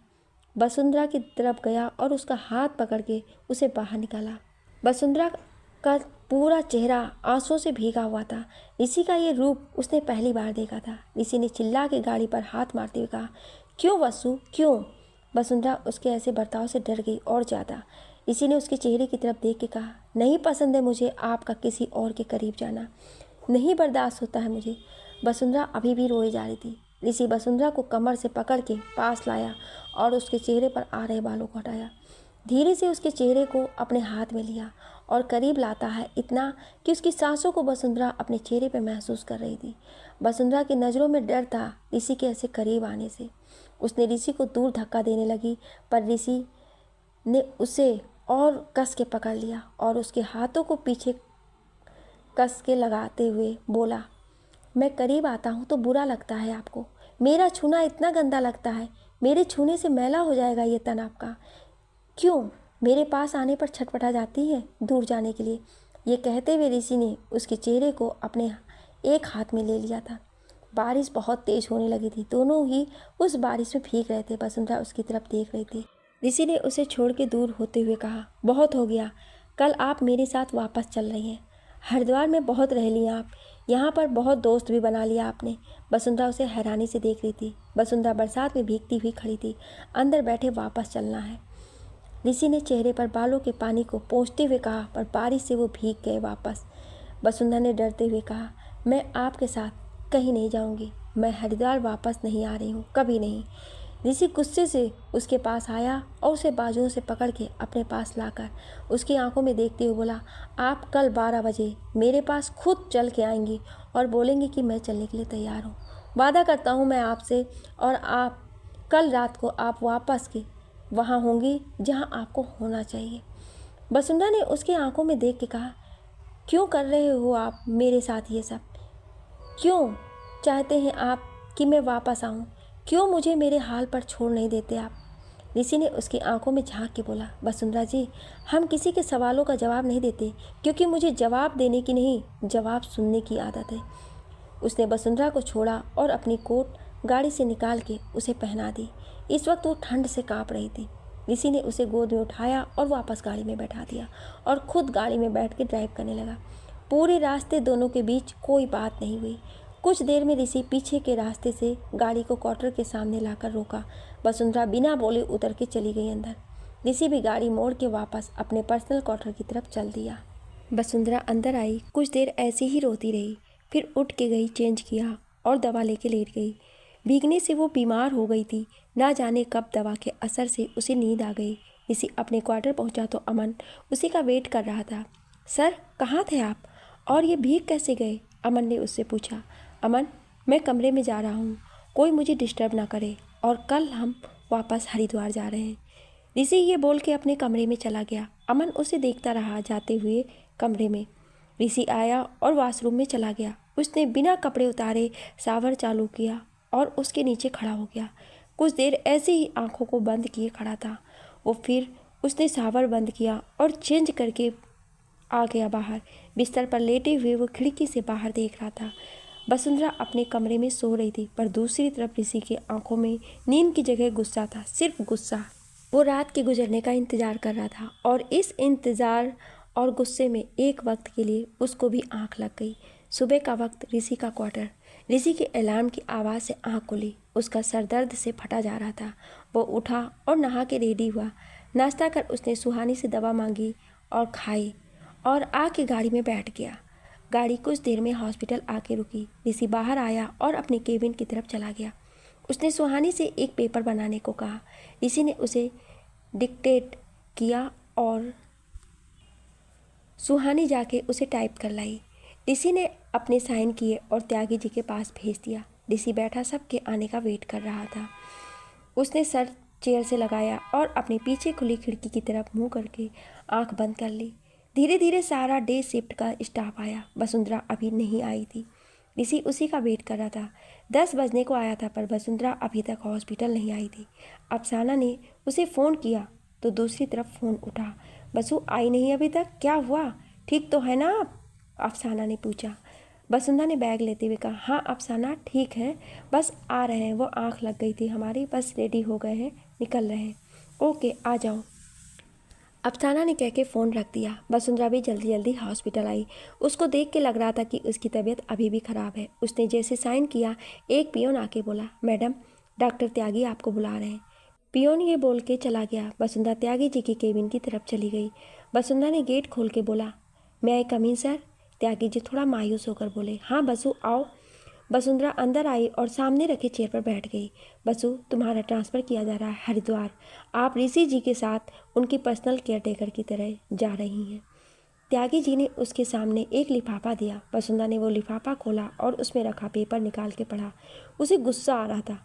Speaker 1: वसुंधरा की तरफ गया और उसका हाथ पकड़ के उसे बाहर निकाला। वसुंधरा का पूरा चेहरा आंसुओं से भीगा हुआ था। ऋषि का ये रूप उसने पहली बार देखा था। ऋषि ने चिल्ला के गाड़ी पर हाथ मारते हुए कहा, क्यों वसु क्यों? वसुंधरा उसके ऐसे बर्ताव से डर गई और ज़्यादा। ऋषि ने उसके चेहरे की तरफ देख के कहा, नहीं पसंद है मुझे आपका किसी और के करीब जाना, नहीं बर्दाश्त होता है मुझे। वसुंधरा अभी भी रोए जा रही थी। ऋषि वसुंधरा को कमर से पकड़ के पास लाया और उसके चेहरे पर आ रहे बालों को हटाया। धीरे से उसके चेहरे को अपने हाथ में लिया और करीब लाता है इतना कि उसकी सांसों को वसुंधरा अपने चेहरे पर महसूस कर रही थी। वसुंधरा की नज़रों में डर था ऋषि के ऐसे करीब आने से। उसने ऋषि को दूर धक्का देने लगी, पर ऋषि ने उसे और कस के पकड़ लिया और उसके हाथों को पीछे कस के लगाते हुए बोला, मैं करीब आता हूँ तो बुरा लगता है आपको, मेरा छूना इतना गंदा लगता है, मेरे छूने से मैला हो जाएगा ये तन आपका। क्यों मेरे पास आने पर छटपटा जाती है दूर जाने के लिए? ये कहते हुए ऋषि ने उसके चेहरे को अपने एक हाथ में ले लिया था। बारिश बहुत तेज होने लगी थी। दोनों ही उस बारिश में भीग रहे थे। वसुंधरा उसकी तरफ देख रही थी। ऋषि ने उसे छोड़ के दूर होते हुए कहा, बहुत हो गया, कल आप मेरे साथ वापस चल रही हैं। हरिद्वार में बहुत रह लिया आप, यहाँ पर बहुत दोस्त भी बना लिया आपने। वसुंधरा उसे हैरानी से देख रही थी। वसुंधरा बरसात में भीगती हुई खड़ी थी। अंदर बैठे वापस चलना है। ऋषि ने चेहरे पर बालों के पानी को पोंछते हुए कहा, पर बारिश से वो भीग गए वापस। वसुंधरा ने डरते हुए कहा, मैं आपके साथ कहीं नहीं जाऊंगी, मैं हरिद्वार वापस नहीं आ रही हूँ, कभी नहीं। ऋषि गुस्से से उसके पास आया और उसे बाजुओं से पकड़ के अपने पास लाकर उसकी आंखों में देखते हुए बोला, आप कल 12 बजे मेरे पास खुद चल के आएंगी और बोलेंगी कि मैं चलने के लिए तैयार हूँ। वादा करता हूँ मैं आपसे, और आप कल रात को आप वापस के वहाँ होंगी जहाँ आपको होना चाहिए। वसुंधरा ने उसकी आंखों में देख के कहा, क्यों कर रहे हो आप मेरे साथ ये सब? क्यों चाहते हैं आप कि मैं वापस आऊँ? क्यों मुझे मेरे हाल पर छोड़ नहीं देते आप? ऋषि ने उसकी आंखों में झांक के बोला, वसुंधरा जी, हम किसी के सवालों का जवाब नहीं देते, क्योंकि मुझे जवाब देने की नहीं, जवाब सुनने की आदत है। उसने वसुंधरा को छोड़ा और अपनी कोट गाड़ी से निकाल के उसे पहना दी। इस वक्त वो ठंड से काँप रही थी। ऋषि ने उसे गोद में उठाया और वापस गाड़ी में बैठा दिया और खुद गाड़ी में बैठ के ड्राइव करने लगा। पूरे रास्ते दोनों के बीच कोई बात नहीं हुई। कुछ देर में ऋषि पीछे के रास्ते से गाड़ी को क्वार्टर के सामने लाकर रोका। वसुंधरा बिना बोले उतर के चली गई अंदर। ऋषि भी गाड़ी मोड़ के वापस अपने पर्सनल क्वार्टर की तरफ चल दिया। वसुंधरा अंदर आई, कुछ देर ऐसे ही रोती रही, फिर उठ के गई, चेंज किया और दवा लेके लेट गई। भीगने से वो बीमार हो गई थी। ना जाने कब दवा के असर से उसे नींद आ गई। ऋषि अपने क्वार्टर पहुंचा तो अमन उसी का वेट कर रहा था। सर कहाँ थे आप, और ये भीग कैसे गए? अमन ने उससे पूछा। अमन, मैं कमरे में जा रहा हूँ, कोई मुझे डिस्टर्ब ना करे, और कल हम वापस हरिद्वार जा रहे हैं। ऋषि ये बोल के अपने कमरे में चला गया। अमन उसे देखता रहा जाते हुए कमरे में। ऋषि आया और वॉशरूम में चला गया। उसने बिना कपड़े उतारे शावर चालू किया और उसके नीचे खड़ा हो गया। कुछ देर ऐसे ही आंखों को बंद किए खड़ा था। वो फिर उसने शावर बंद किया और चेंज करके आ गया बाहर। बिस्तर पर लेटे हुए वो खिड़की से बाहर देख रहा था। वसुंधरा अपने कमरे में सो रही थी, पर दूसरी तरफ ऋषि की आंखों में नींद की जगह गुस्सा था, सिर्फ गुस्सा। वो रात के गुजरने का इंतजार कर रहा था और इस इंतजार और गुस्से में एक वक्त के लिए उसको भी आंख लग गई। सुबह का वक्त, ऋषि का क्वार्टर। ऋषि के अलार्म की आवाज़ से आंख खुली। उसका सर दर्द से फटा जा रहा था। वो उठा और नहा के रेडी हुआ। नाश्ता कर उसने सुहानी से दवा मांगी और खाई और आके गाड़ी में बैठ गया। गाड़ी कुछ देर में हॉस्पिटल आके रुकी। ऋषि बाहर आया और अपने केबिन की तरफ चला गया। उसने सुहानी से एक पेपर बनाने को कहा। ऋषि ने उसे डिक्टेट किया और सुहानी जाके उसे टाइप कर लाई। ऋषि ने अपने साइन किए और त्यागी जी के पास भेज दिया। ऋषि बैठा सबके आने का वेट कर रहा था। उसने सर चेयर से लगाया और अपने पीछे खुली खिड़की की तरफ मुंह करके आंख बंद कर ली। धीरे धीरे सारा डे शिफ्ट का स्टाफ आया। वसुंधरा अभी नहीं आई थी। ऋषि उसी का वेट कर रहा था। 10 बजने को आया था पर वसुंधरा अभी तक हॉस्पिटल नहीं आई थी। अफसाना ने उसे फ़ोन किया तो दूसरी तरफ फ़ोन उठा। बसु आई नहीं अभी तक, क्या हुआ, ठीक तो है ना आप? अफसाना ने पूछा। वसुंधरा ने बैग लेते हुए कहा, हाँ अफसाना ठीक है, बस आ रहे हैं, वो आँख लग गई थी हमारी, बस रेडी हो गए हैं, निकल रहे हैं। ओके आ जाओ। अफसाना ने कह के फ़ोन रख दिया। वसुंधरा भी जल्दी जल्दी हॉस्पिटल आई। उसको देख के लग रहा था कि उसकी तबीयत अभी भी ख़राब है। उसने जैसे साइन किया एक पियोन आके बोला, मैडम डॉक्टर त्यागी आपको बुला रहे हैं। पियोन ये बोल के चला गया। वसुंधरा त्यागी जी की केबिन की तरफ चली गई। वसुंधरा ने गेट खोल के बोला, मैं आई कम इन सर? त्यागी जी थोड़ा मायूस होकर बोले, हाँ बसु आओ। वसुंधरा अंदर आई और सामने रखे चेयर पर बैठ गई। बसु तुम्हारा ट्रांसफ़र किया जा रहा है हरिद्वार। आप ऋषि जी के साथ उनकी पर्सनल केयर टेकर की तरह जा रही हैं। त्यागी जी ने उसके सामने एक लिफाफा दिया। वसुंधरा ने वो लिफाफा खोला और उसमें रखा पेपर निकाल के पढ़ा। उसे गुस्सा आ रहा था।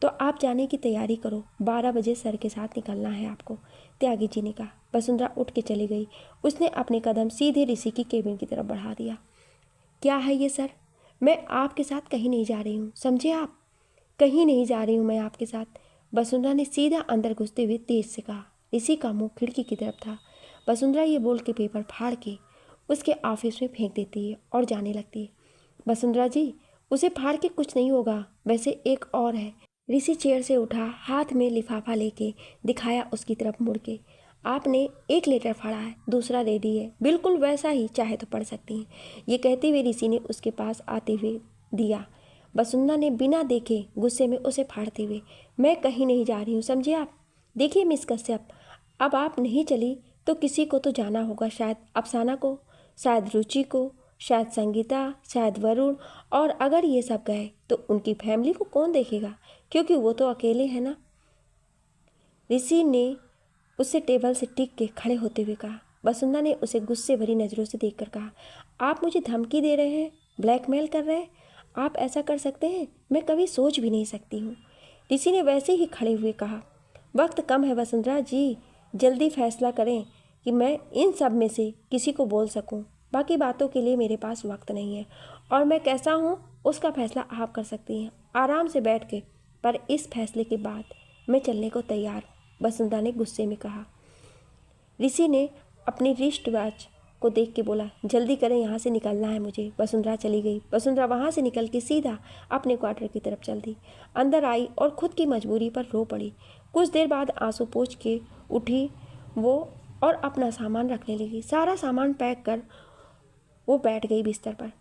Speaker 1: तो आप जाने की तैयारी करो, 12 बजे सर के साथ निकलना है आपको, त्यागी जी ने कहा। वसुंधरा उठ के चली गई। उसने अपने कदम सीधे ऋषि की केबिन की तरफ बढ़ा दिया। क्या है ये सर? मैं आपके साथ कहीं नहीं जा रही हूँ, समझे आप? कहीं नहीं जा रही हूँ मैं आपके साथ। वसुंधरा ने सीधा अंदर घुसते हुए तेज से कहा। ऋषि का मुंह खिड़की की तरफ था। वसुंधरा ये बोल के पेपर फाड़ के उसके ऑफिस में फेंक देती है और जाने लगती है। वसुंधरा जी उसे फाड़ के कुछ नहीं होगा, वैसे एक और है। ऋषि चेयर से उठा, हाथ में लिफाफा लेके दिखाया उसकी तरफ मुड़ के। आपने एक लेटर फाड़ा है, दूसरा रेडी है, बिल्कुल वैसा ही, चाहे तो पढ़ सकती हैं। ये कहते हुए ऋषि ने उसके पास आते हुए दिया। वसुंधरा ने बिना देखे गुस्से में उसे फाड़ते हुए, मैं कहीं नहीं जा रही हूँ, समझे आप? देखिए मिस कश्यप, अब आप नहीं चली तो किसी को तो जाना होगा, शायद अफसाना को, शायद रुचि को, शायद संगीता, शायद वरुण, और अगर ये सब गए तो उनकी फैमिली को कौन देखेगा, क्योंकि वो तो अकेले हैं ना। ऋषि ने उससे टेबल से टिक के खड़े होते हुए कहा। वसुंधरा ने उसे गुस्से भरी नज़रों से देखकर कहा, आप मुझे धमकी दे रहे हैं, ब्लैकमेल कर रहे हैं? आप ऐसा कर सकते हैं? मैं कभी सोच भी नहीं सकती हूँ। ऋषि ने वैसे ही खड़े हुए कहा, वक्त कम है वसुंधरा जी, जल्दी फैसला करें कि मैं इन सब में से किसी को बोल सकूं। बाकी बातों के लिए मेरे पास वक्त नहीं है, और मैं कैसा हूं उसका फैसला आप कर सकती हैं आराम से बैठ के, पर इस फैसले के बाद मैं चलने को तैयार हूँ, वसुंधरा ने गुस्से में कहा। ऋषि ने अपनी रिस्ट वॉच को देख के बोला, जल्दी करें, यहाँ से निकलना है मुझे। वसुंधरा चली गई। वसुंधरा वहाँ से निकल के सीधा अपने क्वार्टर की तरफ चल दी। अंदर आई और खुद की मजबूरी पर रो पड़ी। कुछ देर बाद आंसू पोंछ के उठी वो और अपना सामान रखने लगी। सारा सामान पैक कर वो बैठ गई बिस्तर पर।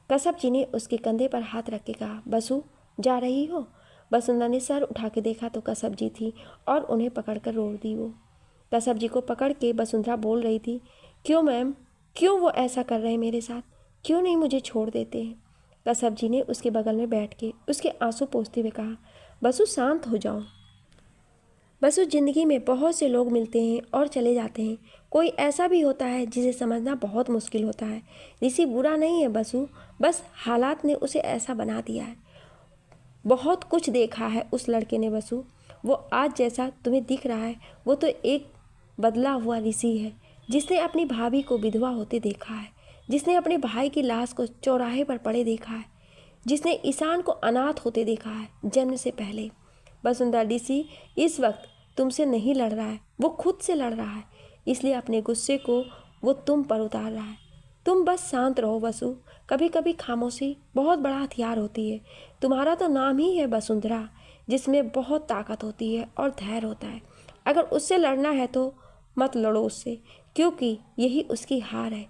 Speaker 1: कश्यप जी ने उसके कंधे पर हाथ रख के कहा, बसु जा रही हो? वसुंधरा ने सर उठा के देखा तो कश्यप जी थी और उन्हें पकड़कर रोक दी। वो कश्यप जी को पकड़ के वसुंधरा बोल रही थी, क्यों मैम, क्यों वो ऐसा कर रहे हैं मेरे साथ, क्यों नहीं मुझे छोड़ देते हैं? कश्यप जी ने उसके बगल में बैठ के उसके आंसू पोंछते हुए कहा, बसु शांत हो जाओ। बसु ज़िंदगी में बहुत से लोग मिलते हैं और चले जाते हैं, कोई ऐसा भी होता है जिसे समझना बहुत मुश्किल होता है। ऋषि बुरा नहीं है बसु, बस हालात ने उसे ऐसा बना दिया है। बहुत कुछ देखा है उस लड़के ने बसु, वो आज जैसा तुम्हें दिख रहा है वो तो एक बदला हुआ ऋषि है, जिसने अपनी भाभी को विधवा होते देखा है, जिसने अपने भाई की लाश को चौराहे पर पड़े देखा है, जिसने ईशान को अनाथ होते देखा है जन्म से पहले। वसुंधरा, ऋषि इस वक्त तुमसे नहीं लड़ रहा है, वो खुद से लड़ रहा है, इसलिए अपने गुस्से को वो तुम पर उतार रहा है। तुम बस शांत रहो वसु, कभी कभी खामोशी बहुत बड़ा हथियार होती है। तुम्हारा तो नाम ही है वसुंधरा, जिसमें बहुत ताकत होती है और धैर्य होता है। अगर उससे लड़ना है तो मत लड़ो उससे, क्योंकि यही उसकी हार है।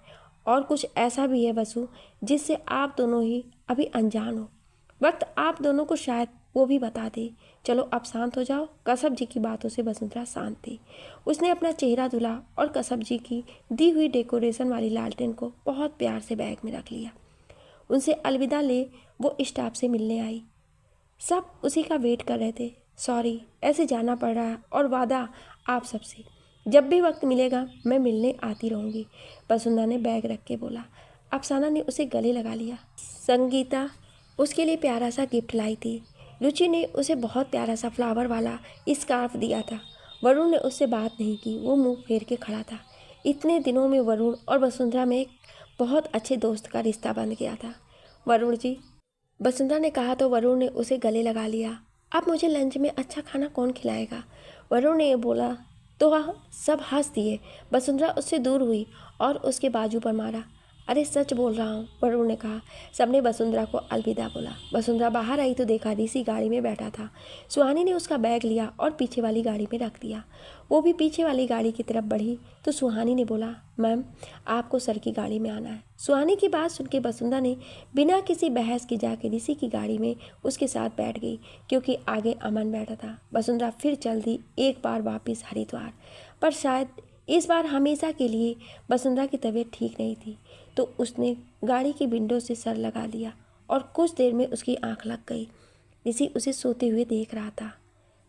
Speaker 1: और कुछ ऐसा भी है वसु जिससे आप दोनों ही अभी अनजान हो। वक्त आप दोनों को शायद वो भी बता दे। चलो अब शांत हो जाओ। कश्यप जी की बातों से वसुंधरा शांत थी। उसने अपना चेहरा धुला और कश्यप जी की दी हुई डेकोरेशन वाली लालटेन को बहुत प्यार से बैग में रख लिया। उनसे अलविदा ले वो स्टाफ से मिलने आई। सब उसी का वेट कर रहे थे। सॉरी, ऐसे जाना पड़ रहा है और वादा आप सबसे, जब भी वक्त मिलेगा मैं मिलने आती रहूँगी। वसुंधरा ने बैग रख के बोला। अफसाना ने उसे गले लगा लिया। संगीता उसके लिए प्यारा सा गिफ्ट लाई थी। रुचि ने उसे बहुत प्यारा सा फ्लावर वाला स्कार्फ दिया था। वरुण ने उससे बात नहीं की, वो मुंह फेर के खड़ा था। इतने दिनों में वरुण और वसुंधरा में एक बहुत अच्छे दोस्त का रिश्ता बन गया था। वरुण जी, वसुंधरा ने कहा तो वरुण ने उसे गले लगा लिया। अब मुझे लंच में अच्छा खाना कौन खिलाएगा? वरुण ने बोला तो सब हंस दिए। वसुंधरा उससे दूर हुई और उसके बाजू पर मारा। अरे सच बोल रहा हूँ, वरुण ने कहा। सबने वसुंधरा को अलविदा बोला। वसुंधरा बाहर आई तो देखा ऋषि गाड़ी में बैठा था। सुहानी ने उसका बैग लिया और पीछे वाली गाड़ी में रख दिया। वो भी पीछे वाली गाड़ी की तरफ बढ़ी तो सुहानी ने बोला, मैम आपको सर की गाड़ी में आना है। सुहानी की बात सुनकर वसुंधरा ने बिना किसी बहस के जाकर ऋषि की गाड़ी में उसके साथ बैठ गई, क्योंकि आगे अमन बैठा था। वसुंधरा फिर चल दी एक बार वापस हरिद्वार। पर शायद इस बार हमेशा के लिए वसुंधरा की तबीयत ठीक नहीं थी, तो उसने गाड़ी की विंडो से सर लगा लिया और कुछ देर में उसकी आंख लग गई। ऋषि उसे सोते हुए देख रहा था।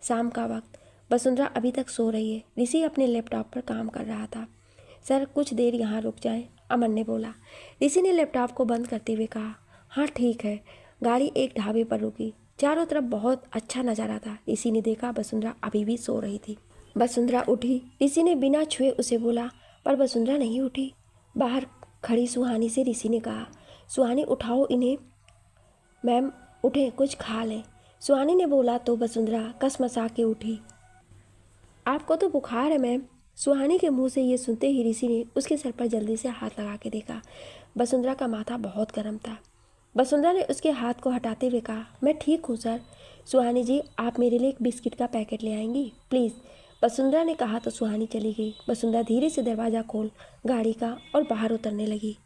Speaker 1: शाम का वक्त, वसुंधरा अभी तक सो रही है। ऋषि अपने लैपटॉप पर काम कर रहा था। सर कुछ देर यहाँ रुक जाएं, अमन ने बोला। ऋषि ने लैपटॉप को बंद करते हुए कहा, हाँ ठीक है। गाड़ी एक ढाबे पर रुकी। चारों तरफ बहुत अच्छा नज़ारा था। ऋषि ने देखा वसुंधरा अभी भी सो रही थी। वसुंधरा उठी। ऋषि ने बिना छुए उसे बोला, पर वसुंधरा नहीं उठी। बाहर खड़ी सुहानी से ऋषि ने कहा, सुहानी उठाओ इन्हें। मैम उठें, कुछ खा लें। सुहानी ने बोला तो वसुंधरा कसमसा के उठी। आपको तो बुखार है मैम। सुहानी के मुंह से ये सुनते ही ऋषि ने उसके सर पर जल्दी से हाथ लगा के देखा। वसुंधरा का माथा बहुत गर्म था। वसुंधरा ने उसके हाथ को हटाते हुए कहा, मैं ठीक हूँ सर। सुहानी जी, आप मेरे लिए एक बिस्किट का पैकेट ले आएंगी प्लीज़? वसुंधरा ने कहा तो सुहानी चली गई। वसुंधरा धीरे से दरवाज़ा खोल गाड़ी का और बाहर उतरने लगी।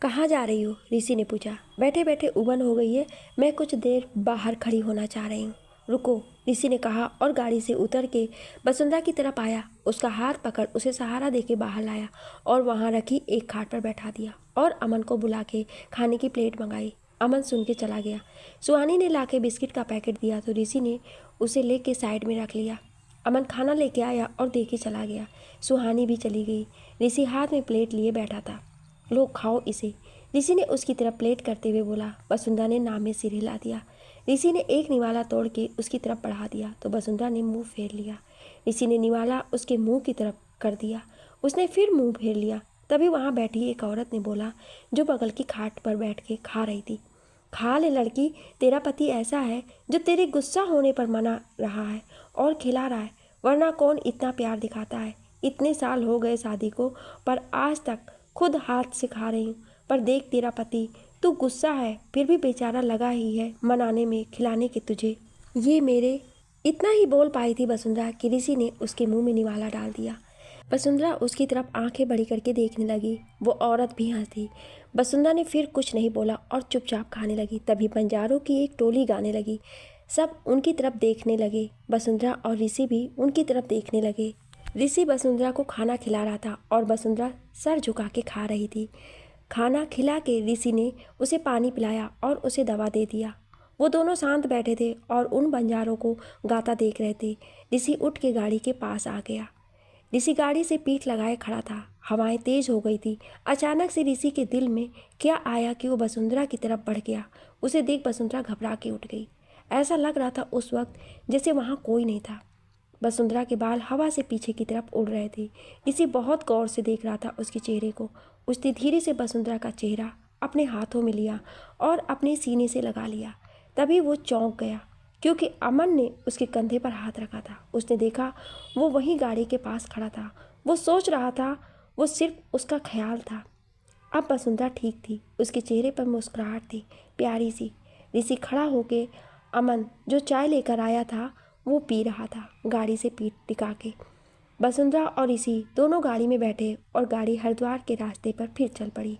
Speaker 1: कहाँ जा रही हो? ऋषि ने पूछा। बैठे बैठे उबन हो गई है, मैं कुछ देर बाहर खड़ी होना चाह रही हूँ। रुको, ऋषि ने कहा और गाड़ी से उतर के वसुंधरा की तरफ आया। उसका हाथ पकड़ उसे सहारा देके बाहर लाया और वहाँ रखी एक खाट पर बैठा दिया और अमन को बुला के खाने की प्लेट मंगाई। अमन सुन के चला गया। सुहानी ने लाके बिस्किट का पैकेट दिया तो ऋषि ने उसे लेके साइड में रख लिया। अमन खाना लेके आया और दे के चला गया। सुहानी भी चली गई। ऋषि हाथ में प्लेट लिए बैठा था। लो खाओ इसे, ऋषि ने उसकी तरफ प्लेट करते हुए बोला। वसुंधरा ने नाम में सिर हिला दिया। ऋषि ने एक निवाला तोड़ के उसकी तरफ बढ़ा दिया तो वसुंधरा ने मुंह फेर लिया। ऋषि ने निवाला उसके मुंह की तरफ कर दिया। उसने फिर मुंह फेर लिया। तभी वहाँ बैठी एक औरत ने बोला, जो बगल की खाट पर बैठ के खा रही थी, खा ले लड़की, तेरा पति ऐसा है जो तेरे गुस्सा होने पर मना रहा है और खिला रहा है, वरना कौन इतना प्यार दिखाता है। इतने साल हो गए शादी को, पर आज तक खुद हाथ से खा रही हूँ। पर देख तेरा पति, तू गुस्सा है फिर भी बेचारा लगा ही है मनाने में, खिलाने के तुझे। ये मेरे, इतना ही बोल पाई थी वसुंधरा कि ऋषि ने उसके मुंह में निवाला डाल दिया। वसुंधरा उसकी तरफ आंखें बड़ी करके देखने लगी। वो औरत भी हंसी। वसुंधरा ने फिर कुछ नहीं बोला और चुपचाप खाने लगी। तभी बंजारों की एक टोली गाने लगी। सब उनकी तरफ देखने लगे। वसुंधरा और ऋषि भी उनकी तरफ देखने लगे। ऋषि वसुंधरा को खाना खिला रहा था और वसुंधरा सर झुका के खा रही थी। खाना खिला के ऋषि ने उसे पानी पिलाया और उसे दवा दे दिया। वो दोनों शांत बैठे थे और उन बंजारों को गाता देख रहे थे। ऋषि उठ के गाड़ी के पास आ गया। ऋषि गाड़ी से पीठ लगाए खड़ा था। हवाएं तेज हो गई थी। अचानक से ऋषि के दिल में क्या आया कि वो वसुंधरा की तरफ बढ़ गया। उसे देख वसुंधरा घबरा के उठ गई। ऐसा लग रहा था उस वक्त जैसे वहाँ कोई नहीं था। वसुंधरा के बाल हवा से पीछे की तरफ उड़ रहे थे। ऋषि बहुत गौर से देख रहा था उसके चेहरे को। उसने धीरे से वसुंधरा का चेहरा अपने हाथों में लिया और अपने सीने से लगा लिया। तभी वो चौंक गया, क्योंकि अमन ने उसके कंधे पर हाथ रखा था। उसने देखा वो वहीं गाड़ी के पास खड़ा था। वो सोच रहा था, वो सिर्फ उसका ख्याल था। अब वसुंधरा ठीक थी। उसके चेहरे पर मुस्कुराहट थी, प्यारी सी। ऋषि खड़ा होके अमन जो चाय लेकर आया था वो पी रहा था, गाड़ी से पीठ टिका के। वसुंधरा और ऋषि दोनों गाड़ी में बैठे और गाड़ी हरिद्वार के रास्ते पर फिर चल पड़ी।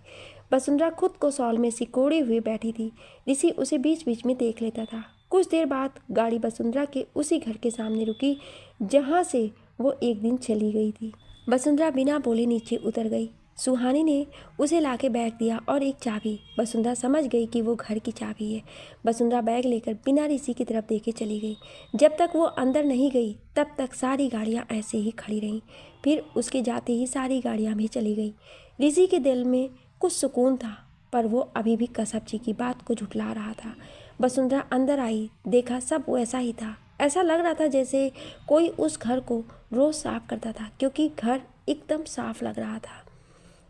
Speaker 1: वसुंधरा खुद को शॉल में सिकोड़े हुए बैठी थी। ऋषि उसे बीच बीच में देख लेता था। कुछ देर बाद गाड़ी वसुंधरा के उसी घर के सामने रुकी जहाँ से वो एक दिन चली गई थी। वसुंधरा बिना बोले नीचे उतर गई। सुहानी ने उसे लाके बैग दिया और एक चाबी। वसुंधरा समझ गई कि वो घर की चाबी है। वसुंधरा बैग लेकर बिना ऋषि की तरफ देखे चली गई। जब तक वो अंदर नहीं गई तब तक सारी गाड़ियाँ ऐसे ही खड़ी रहीं। फिर उसके जाते ही सारी गाड़ियाँ भी चली गई। ऋषि के दिल में कुछ सुकून था, पर वो अभी भी कश्यप जी की बात को झुठला रहा था। वसुंधरा अंदर आई, देखा सब वैसा ही था। ऐसा लग रहा था जैसे कोई उस घर को रोज़ साफ करता था, क्योंकि घर एकदम साफ लग रहा था।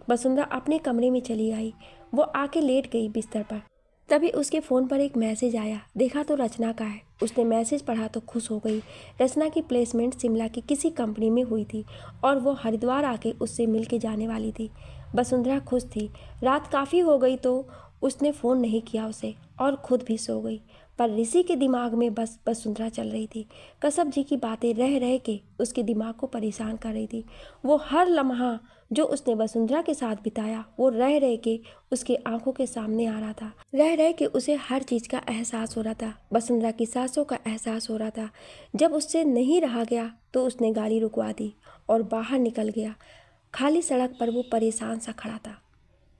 Speaker 1: वसुंधरा अपने कमरे में चली आई। वो आके लेट गई बिस्तर पर। तभी उसके फ़ोन पर एक मैसेज आया। देखा तो रचना का है। उसने मैसेज पढ़ा तो खुश हो गई। रचना की प्लेसमेंट शिमला की किसी कंपनी में हुई थी और वो हरिद्वार आके उससे मिल के जाने वाली थी। वसुंधरा खुश थी। रात काफ़ी हो गई तो उसने फ़ोन नहीं किया उसे और खुद भी सो गई। पर ऋषि के दिमाग में बस वसुंधरा चल रही थी। कश्यप जी की बातें रह रह के उसके दिमाग को परेशान कर रही थी। वो हर लम्हा जो उसने वसुंधरा के साथ बिताया वो रह रह के उसके आंखों के सामने आ रहा था। रह रह के उसे हर चीज़ का एहसास हो रहा था। वसुंधरा की सांसों का एहसास हो रहा था। जब उससे नहीं रहा गया तो उसने गाड़ी रुकवा दी और बाहर निकल गया। खाली सड़क पर वो परेशान सा खड़ा था।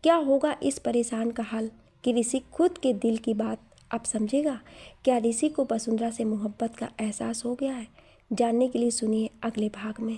Speaker 1: क्या होगा इस परेशान का हल कि ऋषि खुद के दिल की बात अब समझेगा? क्या ऋषि को वसुंधरा से मोहब्बत का एहसास हो गया है? जानने के लिए सुनिए अगले भाग में।